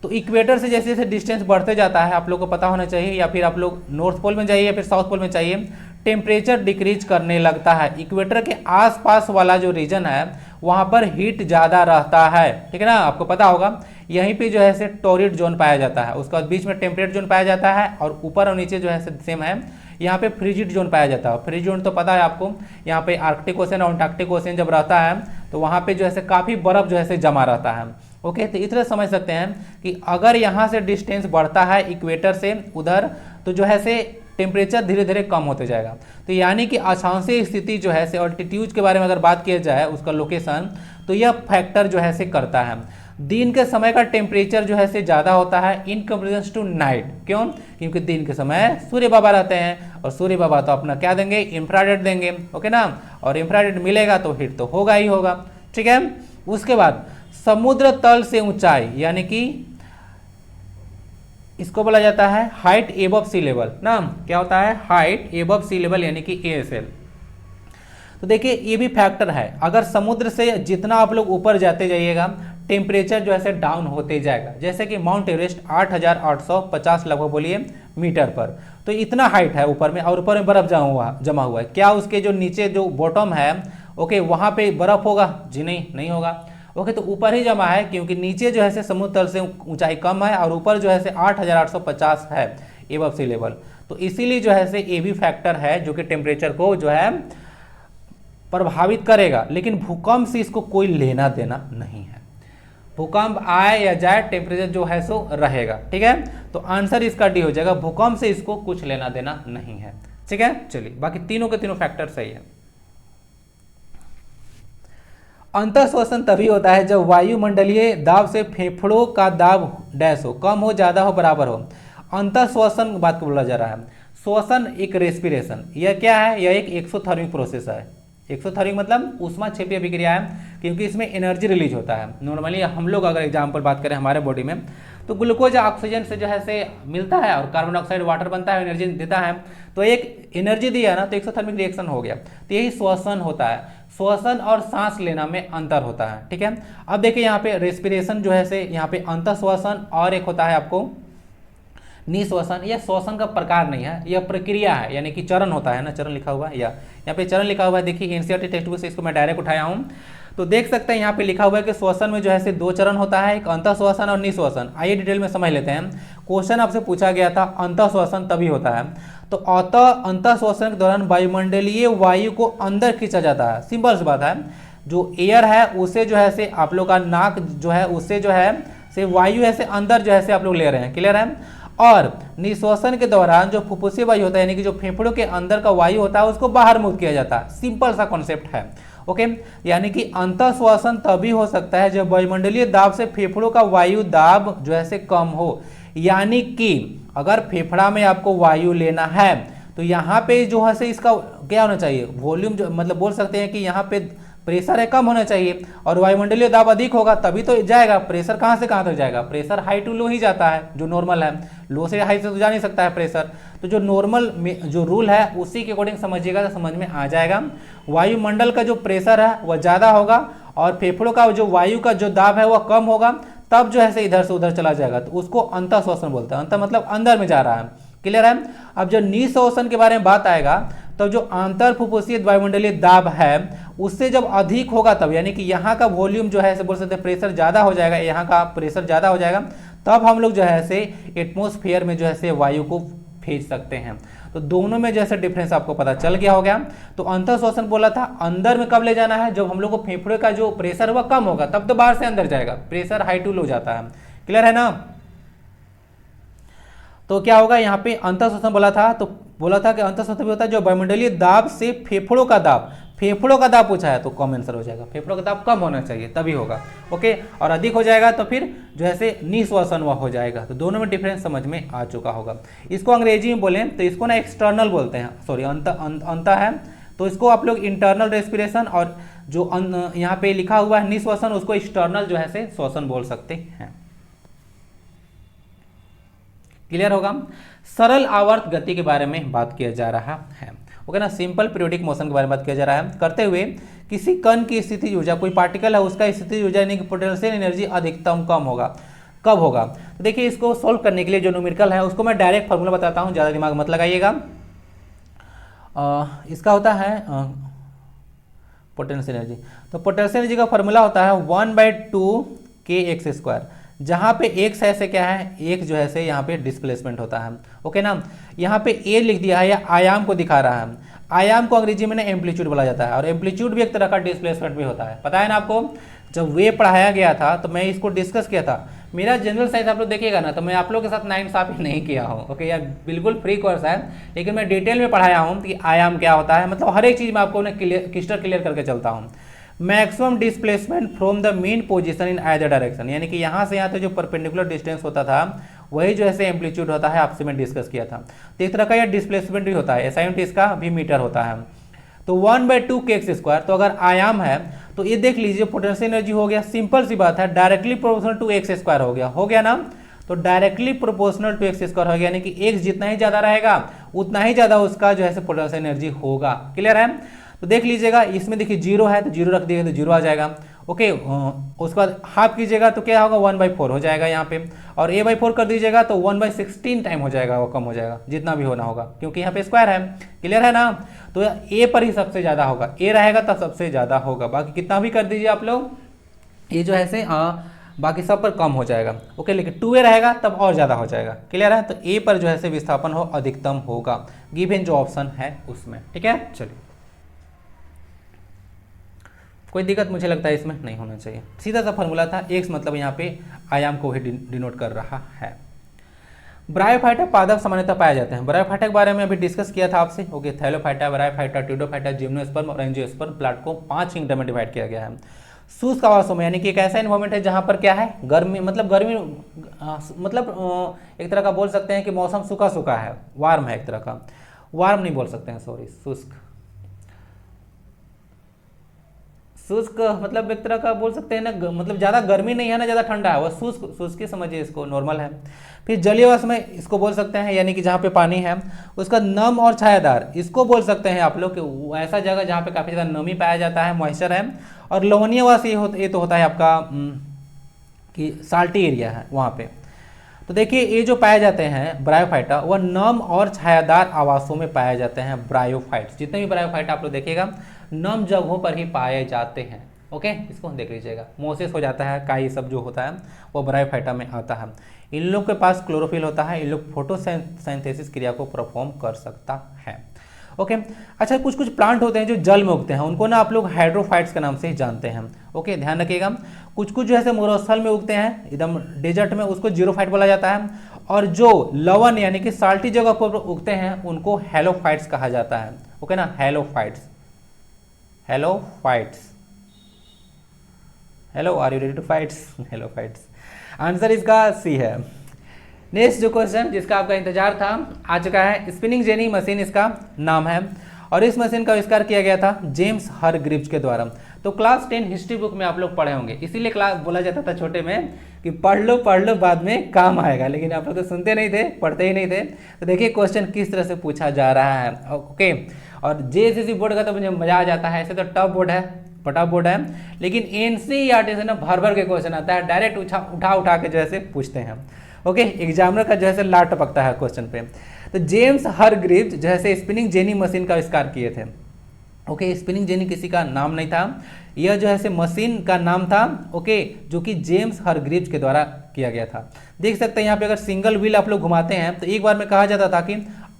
तो इक्वेटर से जैसे जैसे डिस्टेंस बढ़ते जाता है, आप लोग को पता होना चाहिए, या फिर आप लोग नॉर्थ पोल में जाइए या फिर साउथ पोल में जाइए, टेम्परेचर डिक्रीज करने लगता है। इक्वेटर के आसपास वाला जो रीजन है वहाँ पर हीट ज़्यादा रहता है, ठीक है ना, आपको पता होगा। यहीं पे जो है टॉरिड जोन पाया जाता है, उसके बाद बीच में टेम्परेट जोन पाया जाता है, और ऊपर और नीचे जो है सेम है, यहाँ पे फ्रिजिड जोन पाया जाता है। फ्रिजिड जोन तो पता है आपको, यहाँ पे आर्कटिक ओशन और अंटार्कटिक ओशन जब रहता है तो वहाँ पे जो है काफ़ी बर्फ जो है जमा रहता है, ओके। तो इस तरह समझ सकते हैं कि अगर यहाँ से डिस्टेंस बढ़ता है इक्वेटर से उधर, तो जो है टेम्परेचर धीरे धीरे कम होते जाएगा। तो यानी कि अक्षांशीय स्थिति जो है ऑल्टीट्यूड के बारे में अगर बात किया जाए, उसका लोकेशन, तो यह फैक्टर जो है करता है। दिन के समय का टेम्परेचर जो है ज़्यादा होता है इन कंपेरिजन टू नाइट। क्यों? क्योंकि दिन के समय सूर्य बाबा रहते हैं, और सूर्य बाबा तो अपना क्या देंगे, इंफ्रारेड देंगे, ओके ना। और इंफ्रारेड मिलेगा तो हीट तो होगा ही होगा, ठीक है। उसके बाद समुद्र तल से ऊंचाई, यानी कि इसको बोला जाता है हाइट एबव सी लेवल ना। क्या होता है, हाइट एबव सी लेवल, यानी कि ASL। तो देखिए ये भी फैक्टर है। अगर समुद्र से जितना आप लोग ऊपर जाते जाइएगा, टेम्परेचर जो है डाउन होते जाएगा। जैसे कि माउंट एवरेस्ट 8,850 लगभग बोलिए मीटर पर, तो इतना हाइट है ऊपर में, और ऊपर में बर्फ जमा हुआ है। क्या उसके जो नीचे जो बॉटम है, ओके, वहाँ पे बर्फ होगा? जी नहीं होगा, ओके। तो ऊपर ही जमा है, क्योंकि नीचे जो है समुद्र तल से ऊंचाई कम है, और ऊपर जो है 8,850 है एबव सी लेवल। तो इसीलिए जो है ये भी फैक्टर है जो कि टेम्परेचर को जो है प्रभावित करेगा। लेकिन भूकंप से इसको कोई लेना देना नहीं है। भूकंप आए या जाए, टेम्परेचर जो है सो रहेगा, ठीक है। तो आंसर इसका डी हो जाएगा, भूकंप से इसको कुछ लेना देना नहीं है, ठीक है। चलिए बाकी तीनों के तीनों फैक्टर सही है। अंतर श्वसन तभी होता है जब वायुमंडलीय दाब से फेफड़ों का दाब डैश हो, कम हो, ज्यादा हो, बराबर हो। अंतर श्वसन बात को बोला जा रहा है। श्वसन एक रेस्पिरेशन, यह क्या है, यह एक एक्सोथर्मिक प्रोसेस है। एक्सोथर्मिक मतलब ऊष्माक्षेपीय अभिक्रिया है, क्योंकि इसमें एनर्जी रिलीज होता है। नॉर्मली हम लोग अगर एग्जाम्पल बात करें हमारे बॉडी में, तो ग्लूकोज ऑक्सीजन से जो है मिलता है, और कार्बन डाइऑक्साइड वाटर बनता है, एनर्जी देता है। तो एक एनर्जी दिया ना, तो एक्सोथर्मिक रिएक्शन हो गया। तो यही श्वसन होता है। श्वसन और सांस लेना में अंतर होता है, ठीक है। अब देखिए यहाँ पे रेस्पिरेशन जो है यहाँ पे अंतर श्वसन, और एक होता है आपको निश्वसन। यह श्वसन का प्रकार नहीं है, यह प्रक्रिया है, यानी कि चरण होता है ना, चरण लिखा हुआ है, या यहाँ पे चरण लिखा हुआ है। देखिए एनसीईआरटी टेक्स्ट बुक से इसको मैं डायरेक्ट उठाया हूँ, तो देख सकते हैं यहाँ पे लिखा हुआ है कि श्वसन में जो है 2 चरण होता है, एक अंतर श्वसन और निश्वसन। आइए डिटेल में समझ लेते हैं। क्वेश्चन आपसे पूछा गया था अंतर श्वसन तभी होता है, तो अंतर श्वसन के दौरान वायुमंडलीय वायु को अंदर खींचा जाता है। सिंपल सी बात है, जो एयर है उसे जो है आप लोग का नाक जो है उससे जो है वायु है अंदर जो है आप लोग ले रहे हैं, क्लियर है। और निश्वसन के दौरान जो फुफ्फुसी वायु होता है, यानी कि जो फेफड़ों के अंदर का वायु होता है, उसको बाहर मुक्त किया जाता है। सिंपल सा कॉन्सेप्ट है, ओके। यानी कि अंतर श्वसन तभी हो सकता है जब वायुमंडलीय दाब से फेफड़ों का वायु दाब जो है कम हो। यानी कि अगर फेफड़ा में आपको वायु लेना है, तो यहाँ पे जो है इसका क्या होना चाहिए, वॉल्यूम, जो मतलब बोल सकते हैं कि यहाँ पे प्रेशर है कम होना चाहिए और वायुमंडलीय दाब अधिक होगा तभी तो जाएगा। प्रेशर कहाँ से कहाँ तक जाएगा, प्रेशर हाई टू लो ही जाता है, जो नॉर्मल है, लो से हाई से तो जा नहीं सकता है प्रेशर। तो जो नॉर्मल जो रूल है उसी के अकॉर्डिंग समझिएगा तो समझ में आ जाएगा। वायुमंडल का जो प्रेशर है वह ज़्यादा होगा और फेफड़ों का जो वायु का जो दाब है वह कम होगा, तब जो है इधर से उधर चला जाएगा, तो उसको अंतःश्वसन बोलते हैं। अंतर मतलब अंदर में जा रहा है, क्लियर है। अब जब निःश्वसन के बारे में बात आएगा तो जो आंतर फुफ्फुसीय वायुमंडलीय दाब है उससे जब अधिक होगा तब, यानी कि यहाँ का वॉल्यूम जो है बोल सकते हैं प्रेशर ज़्यादा हो जाएगा, यहाँ का प्रेशर ज़्यादा हो जाएगा, तब हम लोग जो है एटमोस्फेयर में जो है वायु को भेज सकते हैं। तो दोनों में जैसे डिफरेंस आपको पता चल गया हो गया। तो अंतःश्वसन बोला था अंदर में कब ले जाना है, जब हम लोग को फेफड़े का जो प्रेशर वह कम होगा तब तो बाहर से अंदर जाएगा, प्रेशर हाई टू लो जाता है, क्लियर है ना। तो क्या होगा यहाँ पे अंतःश्वसन बोला था कि अंतःश्वसन भी होता है जो वायुमंडलीय दाब से फेफड़ों का दाब पूछा है तो कम आंसर हो जाएगा, फेफड़ों का दाब कम होना चाहिए तभी होगा, ओके। और अधिक हो जाएगा तो फिर जो है निःश्वसन वह हो जाएगा। तो दोनों में डिफरेंस समझ में आ चुका होगा। इसको अंग्रेजी में बोलें तो इसको ना एक्सटर्नल बोलते हैं, सॉरी अंत है, तो इसको आप लोग इंटरनल रेस्पिरेशन, और जो यहाँ पे लिखा हुआ है निःश्वसन उसको एक्सटर्नल जो है श्वसन बोल सकते हैं, क्लियर होगा। सरल आवर्त गति के बारे में बात किया जा रहा है, ओके ना, सिंपल पीरियोडिक मोशन के बारे में बात किया जा रहा है। करते हुए किसी कण की स्थिति ऊर्जा, कोई पार्टिकल है उसका स्थिति ऊर्जा यानी कि पोटेंशियल एनर्जी अधिकतम कब होगा। तो देखिए इसको सोल्व करने के लिए जो न्यूमेरिकल है उसको मैं डायरेक्ट फॉर्मूला बताता हूँ, ज़्यादा दिमाग मत लगाइएगा। इसका होता है पोटेंशियल एनर्जी, तो पोटेंशियल एनर्जी का फॉर्मूला होता है 1/2 kx², जहाँ पे x ऐसे क्या है, एक जो है यहाँ पे डिस्प्लेसमेंट होता है, ओके ना। यहाँ पे a लिख दिया है या आयाम को दिखा रहा है, आयाम को अंग्रेजी में ना एम्पलीट्यूड बोला जाता है, और एम्पलीट्यूड भी एक तरह का डिस्प्लेसमेंट भी होता है, पता है ना आपको। जब वे पढ़ाया गया था तो मैं इसको डिस्कस किया था, मेरा जनरल साइंस आप लोग देखिएगा ना तो मैं आप लोग के साथ नाइंसाफी नहीं किया हूँ, ओके यार, बिल्कुल फ्री कोर्स है, लेकिन मैं डिटेल में पढ़ाया हूँ कि आयाम क्या होता है, मतलब हर एक चीज़ में आपको क्लियर करके चलता हूँ। Maximum displacement from the mean position in either direction, यानी कि यहाँ से यहाँ तक जो परपेंडिकुलर डिस्टेंस होता था वही जो है एम्पलीट्यूड होता है, आपसे मैं डिस्कस किया था। तो एक तरह का यह डिस्प्लेसमेंट भी होता है, एसआई यूनिट इसका भी मीटर होता है। तो 1/2 kx², तो अगर आयाम है तो ये देख लीजिए पोटेंशियल एनर्जी हो गया, सिंपल सी बात है, डायरेक्टली प्रोपोर्शनल टू x² हो गया ना। तो डायरेक्टली प्रोपोर्शनल टू x² हो गया, यानी कि x जितना ही ज़्यादा रहेगा उतना ही ज़्यादा उसका जो है पोटेंशियल एनर्जी होगा, क्लियर है। तो देख लीजिएगा इसमें देखिए 0 है तो 0 रख दिएगा तो 0 आ जाएगा, ओके। उसके बाद हाफ कीजिएगा तो क्या होगा 1/4 हो जाएगा यहाँ पे, और a/4 कर दीजिएगा तो 1/16 टाइम हो जाएगा, वो कम हो जाएगा जितना भी होना होगा, क्योंकि यहाँ पे स्क्वायर है, क्लियर है ना। तो a पर ही सबसे ज़्यादा होगा, a रहेगा तब सबसे ज़्यादा होगा, बाकी कितना भी कर दीजिए आप लोग, ये जो है बाकी सब पर कम हो जाएगा, ओके। लेकिन 2a रहेगा तब और ज़्यादा हो जाएगा, क्लियर है। तो a पर जो है विस्थापन हो अधिकतम होगा, गिवन जो ऑप्शन है उसमें, ठीक है। चलिए कोई दिक्कत मुझे लगता है इसमें नहीं होना चाहिए, सीधा सा फॉर्मूला था, x मतलब यहाँ पे आयाम को ही डिनोट कर रहा है। ब्रायोफाइटा पादप सामान्यतः पाए जाते हैं, ब्रायोफाइटा के बारे में अभी डिस्कस किया था आपसे, ओके। थैलोफाइटा, ब्रायोफाइटा, ट्यूडोफाइटा, जिम्नोस्पर्म और एंजियोस्पर्म प्लांट को 5 किंगडम में डिवाइड किया गया है। शुष्क आवासों में, यानी कि एक ऐसा इन्वायरमेंट है जहाँ पर क्या है गर्मी, मतलब एक तरह का बोल सकते हैं कि मौसम सूखा सूखा है, वार्म है, एक तरह का वार्म नहीं बोल सकते हैं, सॉरी, शुष्क मतलब एक तरह का बोल सकते हैं ना, मतलब ज़्यादा गर्मी नहीं है ना ज़्यादा ठंडा है, वह शुष्क समझिए इसको, नॉर्मल है। फिर जलीय अवस्था में इसको बोल सकते हैं, यानी कि जहाँ पे पानी है उसका नम और छायादार, इसको बोल सकते हैं आप लोग कि ऐसा जगह जहाँ पे काफ़ी ज़्यादा नमी पाया जाता है, मॉइस्चर है। और लवणीय अवस्था ये तो होता है आपका कि साल्टी एरिया है वहाँ पे। तो देखिए ये जो पाए जाते हैं ब्रायोफाइटा, वह नम और छायादार आवासों में पाए जाते हैं ब्रायोफाइट्स, जितने भी ब्रायोफाइट आप लोग देखिएगा नम जगहों पर ही पाए जाते हैं, ओके। इसको देख लीजिएगा, मोसेस हो जाता है, काई सब जो होता है वो ब्रायोफाइटा में आता है। इन लोग के पास क्लोरोफिल होता है, इन लोग फोटोसिंथेसिस क्रिया को परफॉर्म कर सकता है, ओके। अच्छा, कुछ कुछ प्लांट होते हैं जो जल में उगते हैं, उनको ना आप लोग हाइड्रोफाइट्स के नाम से ही जानते हैं, ओके, ध्यान रखिएगा। कुछ कुछ जो है मरुस्थल में उगते हैं, एकदम डेजर्ट में, उसको जीरोफाइट बोला जाता है। और जो लवण यानी कि साल्टी जगह पर उगते हैं उनको हेलोफाइट्स कहा जाता है, ओके ना, halophytes. Hello, are you ready to fights? Halophytes, answer इसका सी है। नेक्स्ट जो क्वेश्चन जिसका आपका इंतजार था आ चुका है, स्पिनिंग जेनी मशीन इसका नाम है। और इस मशीन का आविष्कार किया गया था जेम्स हरग्रीव्स के द्वारा। तो क्लास 10 हिस्ट्री बुक में आप लोग पढ़े होंगे, इसीलिए क्लास बोला जाता था छोटे में कि पढ़ लो बाद में काम आएगा, लेकिन आप लोग तो सुनते नहीं थे, पढ़ते ही नहीं थे। तो देखिए क्वेश्चन किस तरह से पूछा जा रहा है। ओके, और जेएसएससी बोर्ड का तो मुझे मजा आ जाता है, ऐसे तो टफ बोर्ड है, पटा बोर्ड है, लेकिन एनसीईआरटी से ना भर भर के क्वेश्चन आता है, डायरेक्ट उठा के जो है पूछते हैं। ओके, एग्जामिनर का जो है लाट टपकता है क्वेश्चन पे। तो जेम्स हरग्रीव्स जो है स्पिनिंग जेनी मशीन का आविष्कार किए थे। ओके, स्पिनिंग जेनी किसी का नाम नहीं था, यह जो है मशीन का नाम था। ओके, जो कि जेम्स हरग्रीव्स के द्वारा किया गया था। देख सकते हैं यहाँ पे अगर सिंगल व्हील आप लोग घुमाते हैं तो एक बार में कहा जाता था कि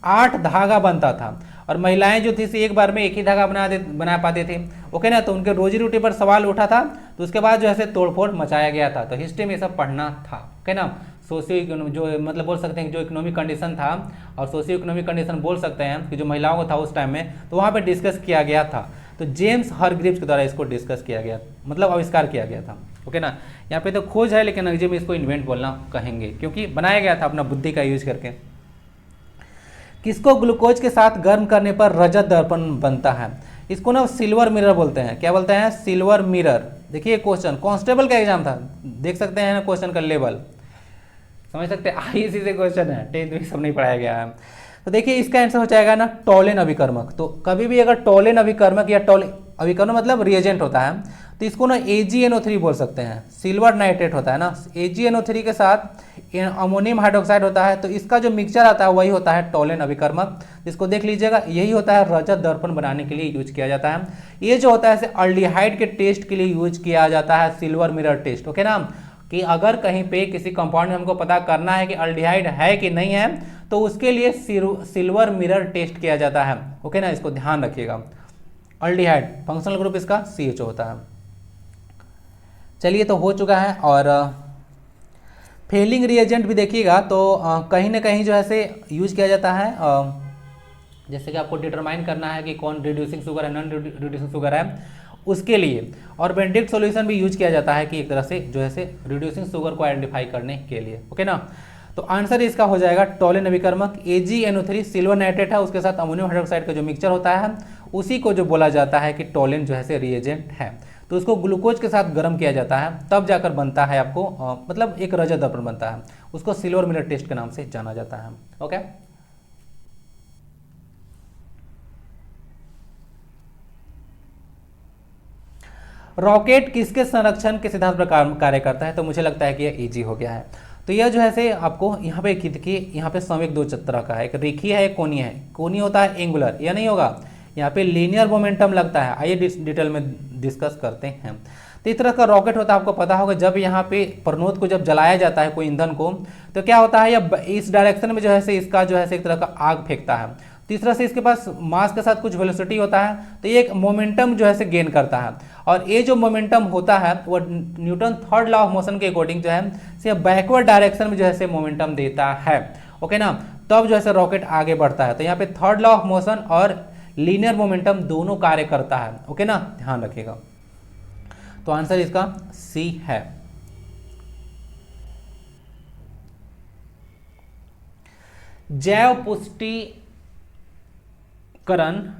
8 धागा बनता था, और महिलाएं जो थी एक बार में एक ही धागा बना पाते थे। ओके ना, तो उनके रोजी रोटी पर सवाल उठा था, तो उसके बाद जो है तोड़फोड़ मचाया गया था। तो हिस्ट्री में सब पढ़ना था। ओके ना, सोशियो जो मतलब बोल सकते हैं कि जो इकोनॉमिक कंडीशन था, और सोशियो इकोनॉमिक कंडीशन बोल सकते हैं कि जो महिलाओं को था उस टाइम में, तो वहाँ पे डिस्कस किया गया था। तो जेम्स हरग्रीव्स के द्वारा इसको डिस्कस किया गया, मतलब आविष्कार किया गया था। ओके ना, यहाँ पे तो खोज है, लेकिन अंग्रेजी में इसको इन्वेंट बोलना कहेंगे, क्योंकि बनाया गया था अपना बुद्धि का यूज करके। किसको ग्लूकोज के साथ गर्म करने पर रजत दर्पण बनता है? इसको ना सिल्वर मिरर बोलते हैं। क्या बोलते हैं? Silver mirror. देखिए क्वेश्चन कांस्टेबल का एग्जाम था, देख सकते हैं ना क्वेश्चन का लेवल, समझ सकते हैं, आईसी से क्वेश्चन है, 10th में सब नहीं पढ़ाया गया है। तो देखिए इसका आंसर हो जाएगा ना टोलेन अभिकर्मक। तो कभी भी अगर टोलेन अभिकर्मक या अभिकर्मक मतलब रिएजेंट होता है, तो इसको ना AgNO3 बोल सकते हैं। सिल्वर नाइट्रेट होता है ना, AgNO3 के साथ अमोनियम हाइड्रोक्साइड होता है, तो इसका जो मिक्सचर आता है वही होता है टोलेन अभिकर्मक, जिसको देख लीजिएगा, यही होता है रजत दर्पण बनाने के लिए यूज किया जाता है। ये जो होता है अल्डिहाइड के टेस्ट के लिए यूज किया जाता है, सिल्वर मिरर टेस्ट। ओके ना, कि अगर कहीं पे किसी कंपाउंड में हमको पता करना है कि अल्डिहाइड है कि नहीं है, तो उसके लिए सिल्वर मिरर टेस्ट किया जाता है। ओके ना, इसको ध्यान रखिएगा। अल्डिहाइड फंक्शनल ग्रुप इसका CHO होता है। चलिए, तो हो चुका है। और फेलिंग रिएजेंट भी देखिएगा तो कहीं ना कहीं जो है यूज किया जाता है, जैसे कि आपको डिटरमाइन करना है कि कौन रिड्यूसिंग शुगर है, नॉन रिड्यूसिंग शुगर है, उसके लिए। और बेंडिक्ट सॉल्यूशन भी यूज किया जाता है कि एक तरह से जो है रिड्यूसिंग शुगर को आइडेंटिफाई करने के लिए। ओके ना, तो आंसर इसका हो जाएगा टोलेन अभिकर्मक। AgNO3 सिल्वर नाइट्रेट है, उसके साथ अमोनियम हाइड्रोक्साइड का जो मिक्सचर होता है उसी को जो बोला जाता है कि टोलेन जो है रिएजेंट है। तो उसको ग्लूकोज के साथ गर्म किया जाता है, तब जाकर बनता है आपको मतलब एक रजत दर्पण बनता है, उसको सिल्वर मिरर टेस्ट के नाम से जाना जाता है। ओके, रॉकेट किसके संरक्षण के सिद्धांत पर कार्य करता है? तो मुझे लगता है कि यह इजी हो गया है। तो यह जो है आपको यहाँ पे देखिए, यहाँ पे संवेग दो तरह का है, एक रेखीय है, एक कोणीय है। कोणीय होता है एंगुलर, यह नहीं होगा, यहाँ पे लीनियर मोमेंटम लगता है। आइए डिटेल में डिस्कस करते हैं। तो इस तरह का रॉकेट होता है, आपको पता होगा, जब यहाँ पे परनोद को जब जलाया जाता है कोई ईंधन को, तो क्या होता है, यह इस डायरेक्शन में जो है इसका जो है एक तरह का आग फेंकता है। तीसरा से इसके पास मास के साथ कुछ वेलोसिटी होता है, तो ये एक मोमेंटम जो है गेन करता है। और ये जो मोमेंटम होता है वो Newton third law of motion के अकॉर्डिंग जो है बैकवर्ड डायरेक्शन में जो है मोमेंटम देता है। ओके ना, तब जो है रॉकेट आगे बढ़ता है। तो यहाँ पे थर्ड लॉ ऑफ मोशन और लीनियर मोमेंटम दोनों कार्य करता है। ओके ना, ध्यान रखिएगा। तो आंसर इसका C है। जैव पुष्टिकरण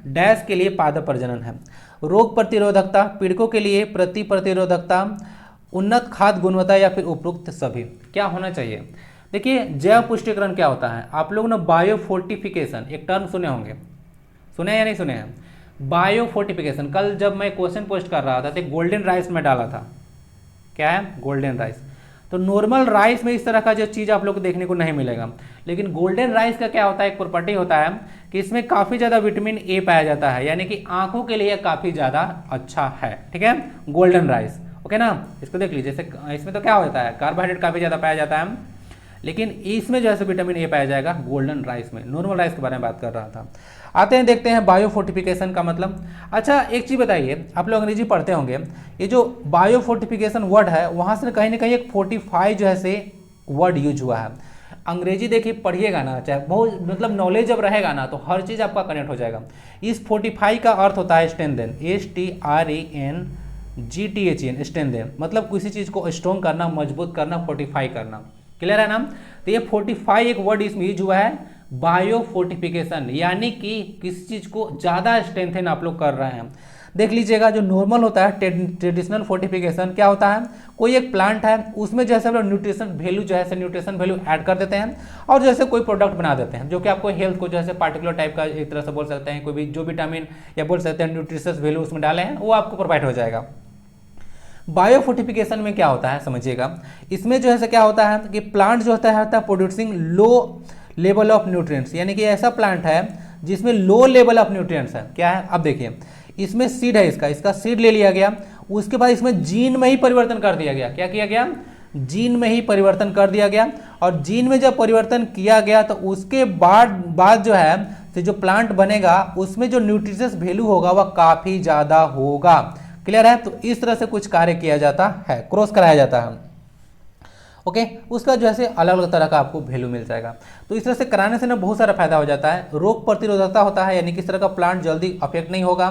डैश के लिए पादप प्रजनन है। रोग प्रतिरोधकता, पीड़कों के लिए प्रति प्रतिरोधकता, उन्नत खाद्य गुणवत्ता, या फिर उपरोक्त सभी। क्या होना चाहिए? देखिए, जैव पुष्टिकरण क्या होता है? आप लोग ना बायोफोर्टिफिकेशन एक टर्म सुने होंगे, सुने या नहीं सुने हैं? बायोफोर्टिफिकेशन, कल जब मैं क्वेश्चन पोस्ट कर रहा था तो गोल्डन राइस में डाला था। क्या है? Golden rice. तो नॉर्मल राइस में इस तरह का जो चीज़ आप लोग को देखने को नहीं मिलेगा, लेकिन गोल्डन राइस का क्या होता है, एक प्रॉपर्टी होता है कि इसमें काफ़ी ज़्यादा विटामिन ए पाया जाता है, यानी कि आंखों के लिए काफ़ी ज़्यादा अच्छा है। ठीक है, गोल्डन राइस। ओके ना, इसको देख लीजिए। जैसे इसमें तो क्या होता है, कार्बोहाइड्रेट काफ़ी ज़्यादा पाया जाता है, लेकिन इसमें जो है विटामिन ए पाया जाएगा गोल्डन राइस में। नॉर्मल राइस के बारे में बात कर रहा था। आते हैं, देखते हैं बायोफोर्टिफिकेशन का मतलब। अच्छा, एक चीज़ बताइए, आप लोग अंग्रेजी पढ़ते होंगे, ये जो बायोफोर्टिफिकेशन वर्ड है वहाँ से कहीं ना कहीं एक 45 जो है वर्ड यूज हुआ है। अंग्रेजी देखिए पढ़िएगा ना, चाहे बहुत मतलब नॉलेज जब रहेगा ना, तो हर चीज़ आपका कनेक्ट हो जाएगा। इस 45 का अर्थ होता है स्ट्रेंथन, STRENGTHEN, स्ट्रेंथन मतलब किसी चीज़ को स्ट्रॉन्ग करना, मजबूत करना, फोर्टिफाई करना। क्लियर है ना? तो ये 45 एक वर्ड इसमें यूज हुआ है बायो फोर्टिफिकेशन, यानी कि किसी चीज़ को ज़्यादा स्ट्रेंथन आप लोग कर रहे हैं। देख लीजिएगा, जो नॉर्मल होता है ट्रेडिशनल फोर्टिफिकेशन क्या होता है, कोई एक प्लांट है उसमें जैसे हम लोग न्यूट्रिशन वैल्यू जो है न्यूट्रिशन वैल्यू ऐड कर देते हैं और जैसे कोई प्रोडक्ट बना देते हैं जो कि आपको हेल्थ को जैसे पार्टिकुलर टाइप का एक तरह से बोल सकते हैं, कोई भी जो विटामिन या बोल सकते हैं न्यूट्रिशस वैल्यू उसमें डाले हैं वो आपको प्रोवाइड हो जाएगा। बायो फोर्टिफिकेशन में क्या होता है समझिएगा, इसमें जो है क्या होता है कि प्लांट जो होता है producing low level of nutrients, यानी कि ऐसा प्लांट है जिसमें लो लेवल ऑफ न्यूट्रिएंट्स है। क्या है, अब देखिए इसमें सीड है, इसका सीड ले लिया गया, उसके बाद इसमें जीन में ही परिवर्तन कर दिया गया। क्या किया गया, जीन में ही परिवर्तन कर दिया गया, और जीन में जब परिवर्तन किया गया तो उसके बाद जो है तो जो प्लांट बनेगा उसमें जो न्यूट्रिशस वैल्यू होगा वह काफ़ी ज़्यादा होगा। क्लियर है, तो इस तरह से कुछ कार्य किया जाता है, क्रॉस कराया जाता है। ओके, उसका जो है अलग अलग तरह का आपको वैल्यू मिल जाएगा। तो इस तरह से कराने से ना बहुत सारा फायदा हो जाता है, रोग प्रतिरोधकता होता है, यानी कि इस तरह का प्लांट जल्दी अफेक्ट नहीं होगा।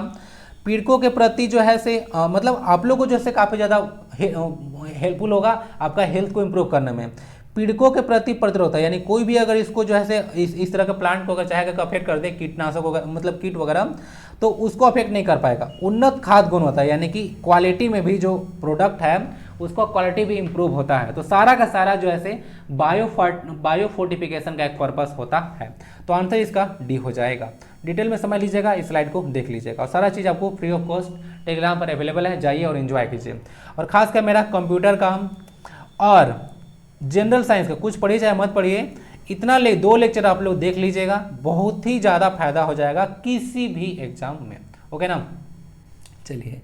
पीड़कों के प्रति जो है मतलब आप लोगों को जो है काफ़ी ज़्यादा हेल्पफुल होगा आपका हेल्थ को इम्प्रूव करने में। पीड़कों के प्रति प्रतिरोध है, यानी कोई भी अगर इसको जो है इस तरह के प्लांट को अगर चाहेगा अफेक्ट कर दे, कीटनाशक वगैरह मतलब कीट वगैरह, तो उसको अफेक्ट नहीं कर पाएगा। उन्नत खाद्य गुण होता है, यानी कि क्वालिटी में भी जो प्रोडक्ट है उसका क्वालिटी भी इंप्रूव होता है। तो सारा का सारा जो है बायो फोर्टिफिकेशन का एक पर्पस होता है। तो आंसर इसका डी हो जाएगा। डिटेल में समझ लीजिएगा, इस स्लाइड को देख लीजिएगा, और सारा चीज़ आपको फ्री ऑफ कॉस्ट टेलीग्राम पर अवेलेबल है, जाइए और एंजॉय कीजिए। और खासकर मेरा कंप्यूटर का और जनरल साइंस का कुछ पढ़िए चाहे मत पढ़िए, इतना 2 लेक्चर आप लोग देख लीजिएगा, बहुत ही ज़्यादा फायदा हो जाएगा किसी भी एग्जाम में। ओके ना, चलिए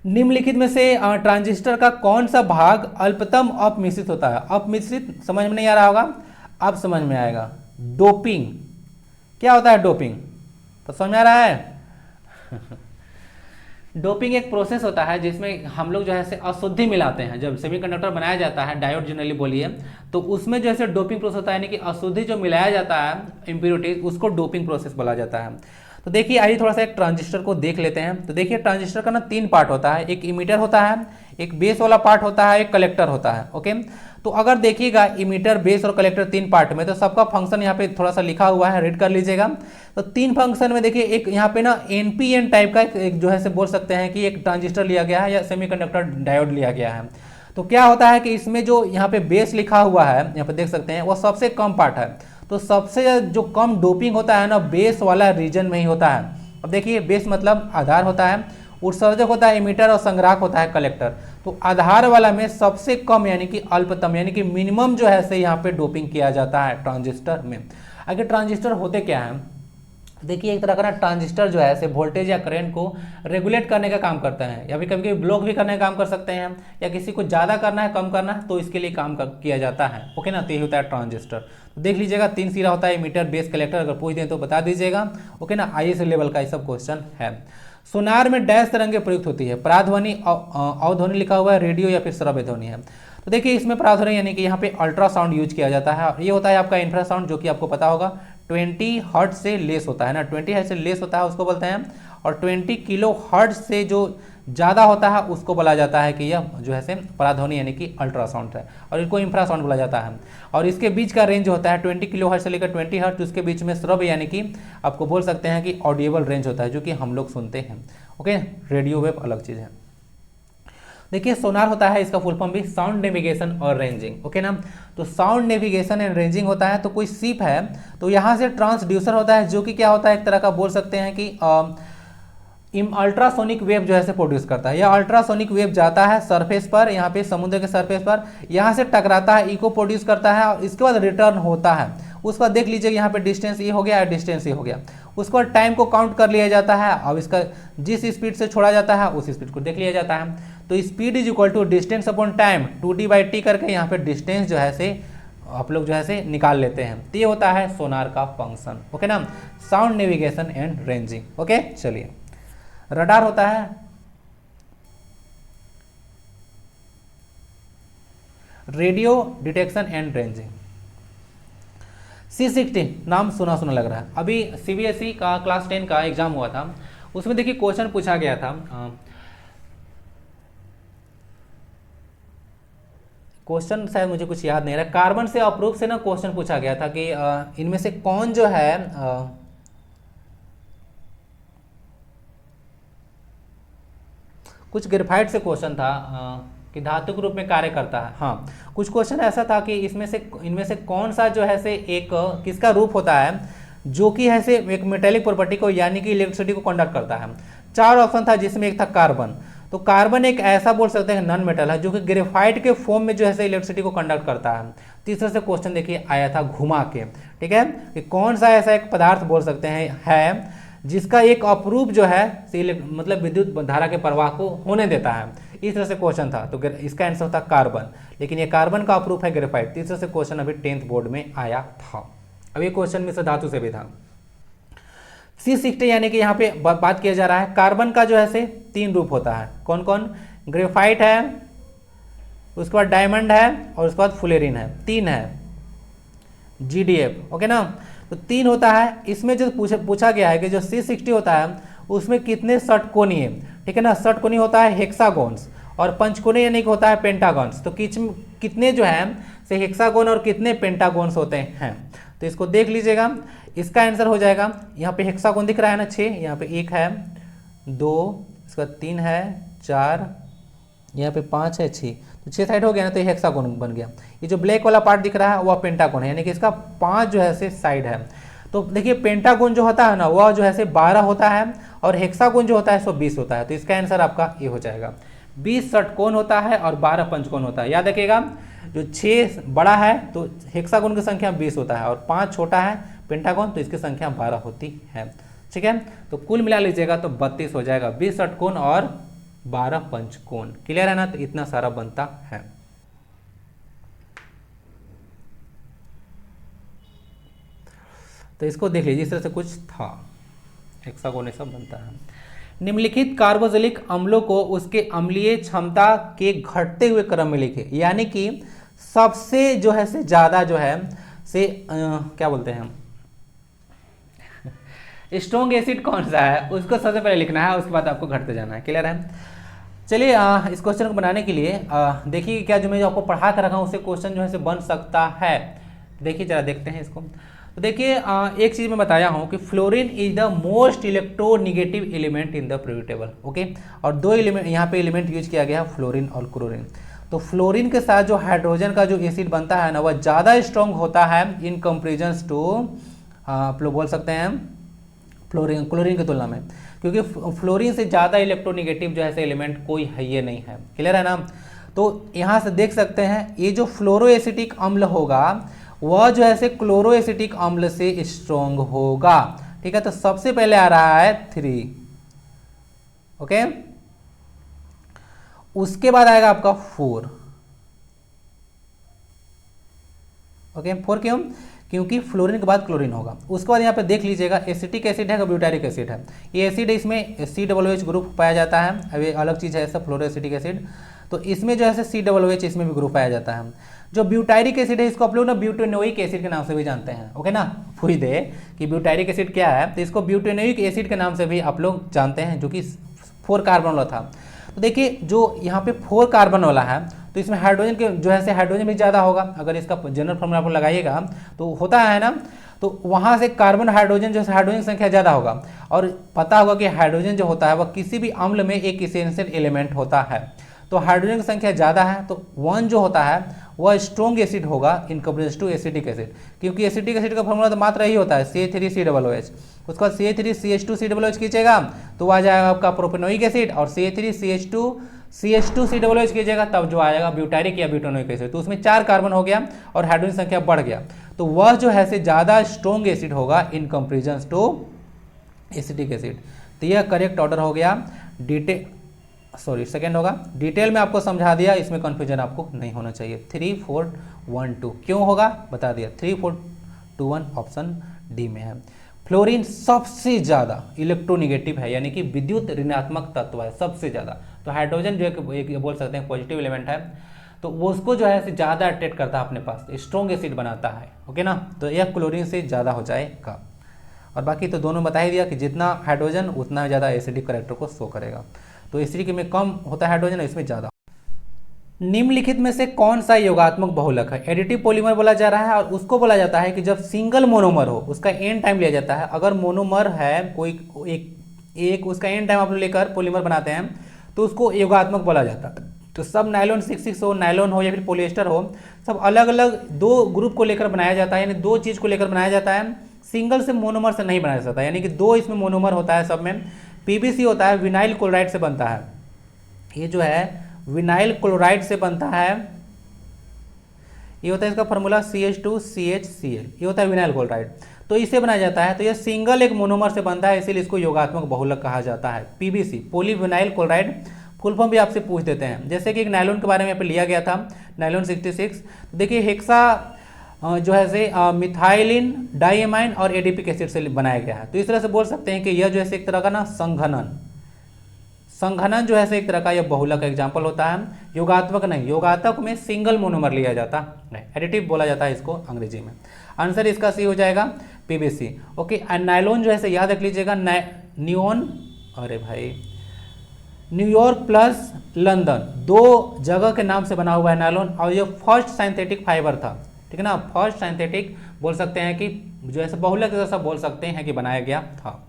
निम्नलिखित में से ट्रांजिस्टर का कौन सा भाग अल्पतम अपमिश्रित होता है। अपमिश्रित समझ में नहीं आ रहा होगा, अब समझ में आएगा। डोपिंग, क्या होता है डोपिंग, तो समझ में आ रहा है डोपिंग एक प्रोसेस होता है जिसमें हम लोग जो है अशुद्धि मिलाते हैं। जब सेमीकंडक्टर बनाया जाता है, डायोड जनरली बोलिए, तो उसमें जो है डोपिंग प्रोसेस होता है, यानी कि अशुद्धि जो मिलाया जाता है इम्प्योरिटीज, उसको डोपिंग प्रोसेस बोला जाता है। तो देखिए आइए थोड़ा सा एक ट्रांजिस्टर को देख लेते हैं। तो देखिए ट्रांजिस्टर का ना 3 पार्ट होता है, एक इमीटर होता है, एक बेस वाला पार्ट होता है, एक कलेक्टर होता है। ओके, तो अगर देखिएगा इमीटर, बेस और कलेक्टर 3 पार्ट में, तो सबका फंक्शन यहाँ पे थोड़ा सा लिखा हुआ है, रीड कर लीजिएगा। तो 3 फंक्शन में देखिए एक यहाँ पे ना एनपीएन टाइप का एक जो है बोल सकते हैं कि एक ट्रांजिस्टर लिया गया है या सेमीकंडक्टर डायोड लिया गया है। तो क्या होता है कि इसमें जो यहाँ पे बेस लिखा हुआ है, यहाँ पे देख सकते हैं, वो सबसे कम पार्ट है। तो सबसे जो कम डोपिंग होता है ना बेस वाला रीजन में ही होता है। अब देखिए बेस मतलब आधार होता है, उत्सर्जक होता है इमीटर, और संग्राहक होता है कलेक्टर। तो आधार वाला में सबसे कम यानी कि अल्पतम यानी कि मिनिमम जो है यहाँ पे डोपिंग किया जाता है ट्रांजिस्टर में। आगे ट्रांजिस्टर होते क्या है, देखिए एक तरह का ना ट्रांजिस्टर जो है वोल्टेज या करंट को रेगुलेट करने का काम करता है, या फिर कभी कभी ब्लॉक भी करने का काम कर सकते हैं, या किसी को ज़्यादा करना है कम करना है तो इसके लिए काम किया जाता है। ओके ना, तो ये होता है ट्रांजिस्टर। तो देख लीजिएगा 3 सिरा होता है, मीटर, बेस, कलेक्टर, अगर पूछ दें तो बता दीजिएगा। ओके ना, आईएएस लेवल का ये सब क्वेश्चन है। सोनार में डैश तरंगें प्रयुक्त होती है, पराध्वनि, अवध्वनि लिखा हुआ है, रेडियो या फिर श्रव्य ध्वनि है। तो देखिए इसमें पराध्वनि यानी कि यहाँ पे अल्ट्रासाउंड यूज किया जाता है। ये होता है आपका इंफ्रासाउंड, जो कि आपको पता होगा 20 हर्ट्ज से लेस होता है ना, 20 हर्ट्ज से लेस होता है उसको बोलते हैं, और 20 किलो हर्ट्ज से जो ज़्यादा होता है उसको बोला जाता है कि यह जो है पराध्वनि यानी कि अल्ट्रासाउंड है, और इनको इंफ्रासाउंड बोला जाता है। और इसके बीच का रेंज होता है 20 किलो हर्ट्ज से लेकर 20 हर्ट्ज, उसके बीच में श्रव्य यानी कि आपको बोल सकते हैं कि ऑडिएबल रेंज होता है, जो कि हम लोग सुनते हैं। ओके, रेडियो वेव अलग चीज़ है। देखिए सोनार होता है, इसका फुल फॉर्म भी साउंड नेविगेशन और रेंजिंग। ओके ना, तो साउंड नेविगेशन एंड रेंजिंग होता है, तो कोई शिप है तो यहाँ से ट्रांसड्यूसर होता है, जो कि क्या होता है एक तरह का बोल सकते हैं कि अल्ट्रासोनिक वेव जो है प्रोड्यूस करता है। यह अल्ट्रासोनिक वेव जाता है सरफेस पर, यहाँ पे समुद्र के सरफेस पर, यहाँ से टकराता है, इको प्रोड्यूस करता है, और इसके बाद रिटर्न होता है। उसके बाद देख लीजिए यहाँ पे डिस्टेंस ये हो गया, डिस्टेंस ये हो गया। उसके बाद टाइम को काउंट कर लिया जाता है, अब इसका जिस स्पीड से छोड़ा जाता है उस स्पीड को देख लिया जाता है। तो speed is equal to distance upon time 2D/T करके यहाँ पे डिस्टेंस जो है आप लोग जो है निकाल लेते हैं। तो ये होता है सोनार का फंक्शन। ओके ना, sound navigation and ranging. Okay, चलिए रडार होता है, radio detection and ranging. C60 नाम सुना सुना लग रहा है। अभी CBSE का क्लास 10 का एग्जाम हुआ था, उसमें देखिए क्वेश्चन पूछा गया था क्वेश्चन शायद मुझे कुछ याद नहीं रहा। कार्बन से अप्रूप से ना क्वेश्चन पूछा गया था कि इनमें से कौन जो है कुछ ग्रेफाइट से क्वेश्चन था कि धातु के रूप में कार्य करता है। हाँ, कुछ क्वेश्चन ऐसा था कि इनमें से कौन सा जो है से एक किसका रूप होता है जो कि है से एक मेटेलिक प्रॉपर्टी को यानी कि इलेक्ट्रिसिटी को कंडक्ट करता है। 4 ऑप्शन था जिसमें एक था कार्बन। तो कार्बन एक ऐसा बोल सकते हैं नॉन मेटल है जो कि ग्रेफाइट के फॉर्म में जो है से इलेक्ट्रिसिटी को कंडक्ट करता है। तीसरे से क्वेश्चन देखिए आया था घुमा के, ठीक है, कि कौन सा ऐसा एक पदार्थ बोल सकते हैं है जिसका एक अपरूप जो है मतलब विद्युत धारा के प्रवाह को होने देता है। इस तरह से क्वेश्चन था, तो इसका आंसर था कार्बन, लेकिन ये कार्बन का अपरूप है ग्रेफाइट। तीसरे से क्वेश्चन अभी 10th बोर्ड में आया था। अब ये क्वेश्चन में से धातु से भी था। C60 यानी कि यहाँ पे बात किया जा रहा है कार्बन का जो है से 3 रूप होता है। कौन कौन? ग्रेफाइट है, उसके बाद डायमंड है और उसके बाद फुलेरिन है। 3 है GDF, ओके ना। तो 3 होता है। इसमें जो पूछा गया है कि जो C60 होता है उसमें कितने षटकोणीय, ठीक है ना, षटकोणीय होता है हेक्सागोन्स और पंचकोणीय यानी कि होता है पेंटागोन्स। तो कितने जो है से हेक्सागोन और कितने पेंटागोन्स होते हैं, तो इसको देख लीजिएगा। इसका आंसर हो जाएगा, यहाँ पे हेक्सागोन दिख रहा है ना 6, यहाँ पे 1 है, 2, इसका 3 है, 4, यहाँ पे 5 है, 6, तो 6 साइड हो गया ना, तो ये हेक्सागोन बन गया। ये जो ब्लैक वाला पार्ट दिख रहा है वह पेंटागोन है, यानी कि इसका 5 जो है से साइड है। तो देखिए पेंटागोन जो होता है ना वह जो है से 12 होता है और हेक्सागोन जो होता है 120 होता है। तो इसका आंसर आपका ये हो जाएगा। 20 षटकोण होता है और 12 पंचकोण होता है। याद रखिएगा, जो 6 बड़ा है तो हेक्सागोन की संख्या 20 होता है और 5 छोटा है पेंटागोन, तो इसकी संख्या 12 होती है, ठीक है। तो कुल मिला लीजिएगा तो 32 हो जाएगा, 20 षटकोण और 12 पंचकोण। क्लियर है ना, तो इतना सारा बनता है। तो इसको देख लीजिए, इस तरह से कुछ था, हेक्सागोन सब बनता है। निम्नलिखित कार्बोक्सिलिक अम्लों को उसके अम्लीय क्षमता के घटते हुए क्रम में लिखे, यानी कि सबसे जो है से ज्यादा जो है से क्या बोलते हैं स्ट्रॉन्ग एसिड कौन सा है उसको सबसे पहले लिखना है, उसके बाद आपको घटते जाना है। क्लियर है। चलिए इस क्वेश्चन को बनाने के लिए देखिए क्या जो मैं जो आपको पढ़ा कर रखा हूँ उससे क्वेश्चन जो है से बन सकता है। देखिए जरा देखते हैं इसको। तो देखिए एक चीज मैं बताया हूँ कि fluorine is the most electronegative element in the periodic table, okay. और 2 एलिमेंट यहाँ पे एलिमेंट यूज किया गया है, फ्लोरीन और क्लोरीन। तो फ्लोरीन के साथ जो हाइड्रोजन का जो एसिड बनता है ना वह ज़्यादा स्ट्रॉन्ग होता है इन कंपेरिजन टू आप लोग बोल सकते हैं क्लोरीन की तुलना में, क्योंकि फ्लोरीन से ज़्यादा इलेक्ट्रोनिगेटिव जो है एलिमेंट कोई है ये नहीं है। क्लियर है ना। तो यहाँ से देख सकते हैं ये जो फ्लोरोएसिटिक अम्ल होगा वह जो है क्लोरोएसिटिक अम्ल से स्ट्रॉन्ग होगा, ठीक है। तो सबसे पहले आ रहा है 3, ओके। उसके बाद आएगा आपका 4, ओके। 4 क्यों? क्योंकि फ्लोरीन के बाद क्लोरीन होगा। उसके बाद यहाँ पे देख लीजिएगा एसिटिक एसिड है, ब्यूटारिक एसिड है। ये एसिड इसमें COOH ग्रुप पाया जाता है। अब ये अलग चीज़ है सब फ्लोरोएसिटिक एसिड। तो इसमें जो है COOH इसमें भी ग्रुप पाया जाता है। जो ब्यूटारिक एसिड है इसको आप लोग ना ब्यूटेनोइक एसिड के नाम से भी जानते हैं, ओके ना। पूरी दे कि ब्यूटारिक एसिड क्या है, तो इसको ब्यूटेनोइक एसिड के नाम से भी आप लोग जानते हैं, जो कि 4 कार्बन वाला था। तो देखिए जो यहाँ पे 4 कार्बन वाला है तो इसमें हाइड्रोजन के जो है हाइड्रोजन भी ज़्यादा होगा। अगर इसका जनरल फॉर्मूला आप लगाइएगा तो होता है ना, तो वहाँ से कार्बन हाइड्रोजन जो है हाइड्रोजन की संख्या ज़्यादा होगा। और पता होगा कि हाइड्रोजन जो होता है वह किसी भी अम्ल में एक इसेंशियल एलिमेंट होता है। तो हाइड्रोजन की संख्या ज़्यादा है तो 1 जो होता है वह स्ट्रॉन्ग एसिड होगा in comparison to acetic acid, क्योंकि एसिटिक एसिड का फॉर्मूला तो मात्र यही होता है CH3COOH। उसके बाद CH3CH2COOH कीजिएगा तो आ जाएगा आपका प्रोपेनोइक एसिड, और CH2CH2COOH कीजिएगा तब जो आएगा ब्यूटारिक या ब्यूटेनोइक एसिड। तो उसमें 4 कार्बन हो गया और हाइड्रोजन संख्या बढ़ गया, तो वह जो है ज़्यादा स्ट्रॉन्ग एसिड होगा in comparison to acetic acid. तो यह करेक्ट ऑर्डर हो गया। सेकेंड होगा। डिटेल में आपको समझा दिया, इसमें कंफ्यूजन आपको नहीं होना चाहिए। 3 4 1 2 क्यों होगा बता दिया। 3 4 2 1 ऑप्शन डी में है। फ्लोरीन सबसे ज़्यादा इलेक्ट्रोनिगेटिव है, यानी कि विद्युत ऋणात्मक तत्व है सबसे ज़्यादा। तो हाइड्रोजन जो एक बोल सकते हैं पॉजिटिव एलिमेंट है, तो वो उसको जो है ज़्यादा अट्रैक्ट करता है अपने पास, स्ट्रॉन्ग एसिड बनाता है, ओके ना। तो यह क्लोरीन से ज़्यादा हो जाएगा। और बाकी तो दोनों बता ही दिया कि जितना हाइड्रोजन उतना ज़्यादा एसिडिक करेक्टर को शो करेगा। तो एसिडिक में कम होता है हाइड्रोजन, इसमें ज़्यादा। निम्नलिखित में से कौन सा योगात्मक बहुलक है? एडिटिव पॉलीमर बोला जा रहा है और उसको बोला जाता है कि जब सिंगल मोनोमर हो उसका एन टाइम लिया जाता है। अगर मोनोमर है कोई एक उसका एन टाइम आप लोग लेकर पॉलीमर बनाते हैं तो उसको योगात्मक बोला जाता है। तो सब नायलॉन 66 हो, नायलॉन हो या फिर पॉलिएस्टर हो, सब अलग अलग दो ग्रुप को लेकर बनाया जाता है, यानी दो चीज़ को लेकर बनाया जाता है। सिंगल से मोनोमर से नहीं बनाया जाता, यानी कि दो इसमें मोनोमर होता है सब में। पीवीसी होता है विनाइल क्लोराइड से बनता है, ये जो है विनाइल क्लोराइड से बनता है। ये होता है इसका फार्मूला CH2CHCl, ये होता है विनाइल क्लोराइड, तो इसे बनाया जाता है। तो ये सिंगल एक मोनोमर से बनता है, इसीलिए इसको योगात्मक बहुलक कहा जाता है। PVC polyvinyl chloride, full form भी आपसे पूछ देते हैं। जैसे कि एक नायलॉन के बारे में यहाँ पे लिया गया था, नायलॉन 66। देखिए हेक्सा जो है से मिथाइलिन डाइएमाइन और एडीपिक एसिड से बनाया गया है। तो इस तरह से बोल सकते हैं कि यह जो है एक तरह का ना संघनन जो है एक तरह का यह बहुलक का एग्जाम्पल होता है, योगात्मक नहीं। योगात्मक में सिंगल मोनोमर लिया जाता नहीं, एडिटिव बोला जाता है इसको अंग्रेजी में। आंसर इसका सी हो जाएगा पीवीसी। ओके, नायलॉन जो है याद रख लीजिएगा, नियोन, अरे भाई न्यूयॉर्क प्लस लंदन दो जगह के नाम से बना हुआ है नायलॉन, और ये फर्स्ट सिंथेटिक फाइबर था, ठीक है ना। फर्स्ट सिंथेटिक बोल सकते हैं कि जो ऐसे बहुलक जैसा बोल सकते हैं कि बनाया गया था।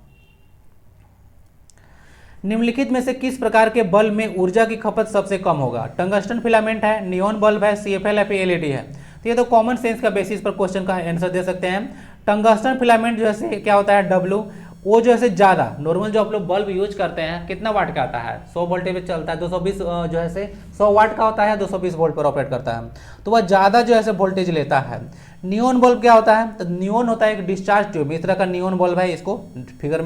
निम्नलिखित में से किस प्रकार के बल्ब में ऊर्जा की खपत सबसे कम होगा? टंगस्टन फिलामेंट है, नियॉन बल्ब है, CFL है, एलईडी है। तो ये तो कॉमन सेंस का बेसिस पर क्वेश्चन का आंसर दे सकते हैं। टंगस्टन फिलामेंट जो है क्या होता है W, वो जो है ज़्यादा नॉर्मल जो आप लोग बल्ब यूज करते हैं कितना वाट का आता है? 100 वोल्टेज पे चलता है, 220 जो है 100 वाट का होता है, 220 वोल्ट पर ऑपरेट करता है, तो वह ज़्यादा जो है वोल्टेज लेता है। नियॉन बल्ब क्या होता है? तो नियॉन होता है एक डिस्चार्ज ट्यूब, इस तरह का नियॉन बल्ब है, इसको फिगर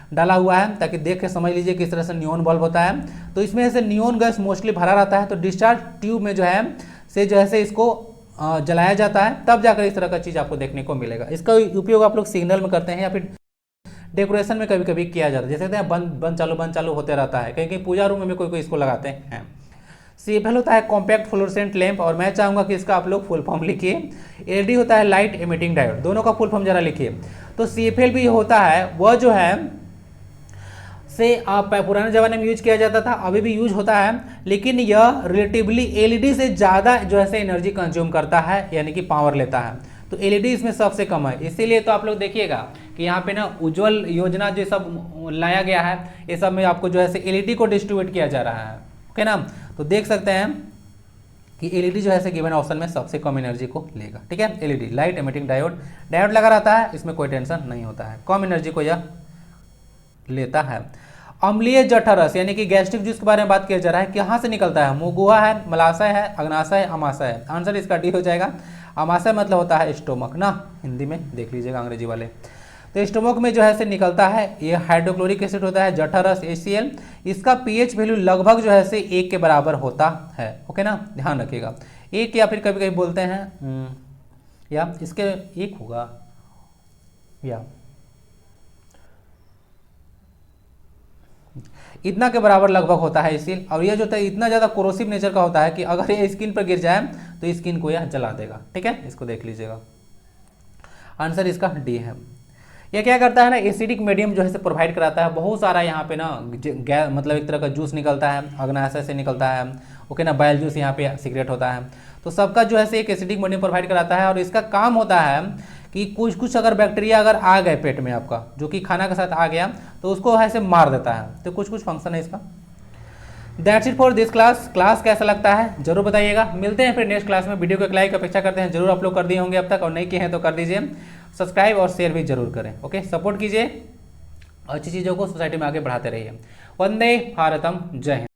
डाला हुआ है ताकि देख के समझ लीजिए किस तरह से नियॉन बल्ब होता है। तो इसमें से नियॉन गैस मोस्टली भरा रहता है, तो डिस्चार्ज ट्यूब में जो है इसको जलाया जाता है, तब जाकर इस तरह का चीज़ आपको देखने को मिलेगा। इसका उपयोग आप लोग सिग्नल में करते हैं या फिर डेकोरेशन में कभी कभी किया जाता है, जैसे बंद चालू होते रहता है, कहीं कहीं पूजा रूम में कोई इसको लगाते हैं। CFL होता है कॉम्पैक्ट फ्लोरोसेंट लैंप, और मैं चाहूँगा कि इसका आप लोग फुल फॉर्म लिखिए। LED होता है लाइट एमिटिंग डायोड, दोनों का फुल फॉर्म जरा लिखिए। तो CFL भी होता है वह जो है से पुराने ज़माने में यूज किया जाता था, अभी भी यूज होता है, लेकिन यह रिलेटिवली LED से ज़्यादा जो है एनर्जी कंज्यूम करता है, यानी कि पावर लेता है। तो LED इसमें सबसे कम है, इसीलिए तो आप लोग देखिएगा कि यहाँ पे ना उज्ज्वल योजना जो सब लाया गया है, ये सब में आपको जो है LED को डिस्ट्रीब्यूट किया जा रहा है। ओके ना, तो देख सकते हैं कि LED जो है गिवन ऑप्शन में सबसे कम एनर्जी को लेगा। ठीक है, LED लाइट एमिटिंग डायोड लगा रहता है, इसमें कोई टेंशन नहीं होता है, कम एनर्जी को यह लेता है। अम्लीय जठरस यानी कि गैस्ट्रिक जूस के बारे में बात किया जा रहा है, कहाँ से निकलता है? मुगुहा है, मलाशय है, अग्नाशय है, अमाशय है। आंसर इसका डी हो जाएगा। अमाशय मतलब होता है स्टोमक ना, हिंदी में देख लीजिएगा अंग्रेजी वाले। तो स्टोमक में जो है निकलता है, ये हाइड्रोक्लोरिक एसिड होता है, जठरस HCl। इसका pH वैल्यू लगभग जो है 1 के बराबर होता है। ओके ना, ध्यान रखिएगा, 1 या फिर कभी कभी बोलते हैं या इसके 1 होगा या इतना के बराबर लगभग होता है स्किन। और यह जो होता है इतना ज़्यादा कोरोसिव नेचर का होता है कि अगर ये स्किन पर गिर जाए तो स्किन को यह जला देगा। ठीक है, इसको देख लीजिएगा, आंसर इसका डी है। यह क्या करता है ना, एसिडिक मीडियम जो है प्रोवाइड कराता है। बहुत सारा यहाँ पे ना मतलब एक तरह का जूस निकलता है, अग्नाशय से निकलता है। ओके ना, बाइल जूस यहाँ पे सीक्रेट होता है, तो सबका जो है एक एसिडिक मीडियम प्रोवाइड कराता है। और इसका काम होता है कि कुछ अगर बैक्टीरिया अगर आ गए पेट में आपका, जो कि खाना के साथ आ गया, तो उसको ऐसे मार देता है। तो कुछ फंक्शन है इसका। That's it for this class कैसा लगता है जरूर बताइएगा। मिलते हैं फिर नेक्स्ट क्लास में। वीडियो को एक लाइक अपेक्षा करते हैं, जरूर आप लोग कर दिए होंगे अब तक, और नहीं किए हैं तो कर दीजिए। सब्सक्राइब और शेयर भी जरूर करें। ओके, सपोर्ट कीजिए, अच्छी चीज़ों को सोसाइटी में आगे बढ़ाते रहिए। वंदे भारतम, जय हिंद।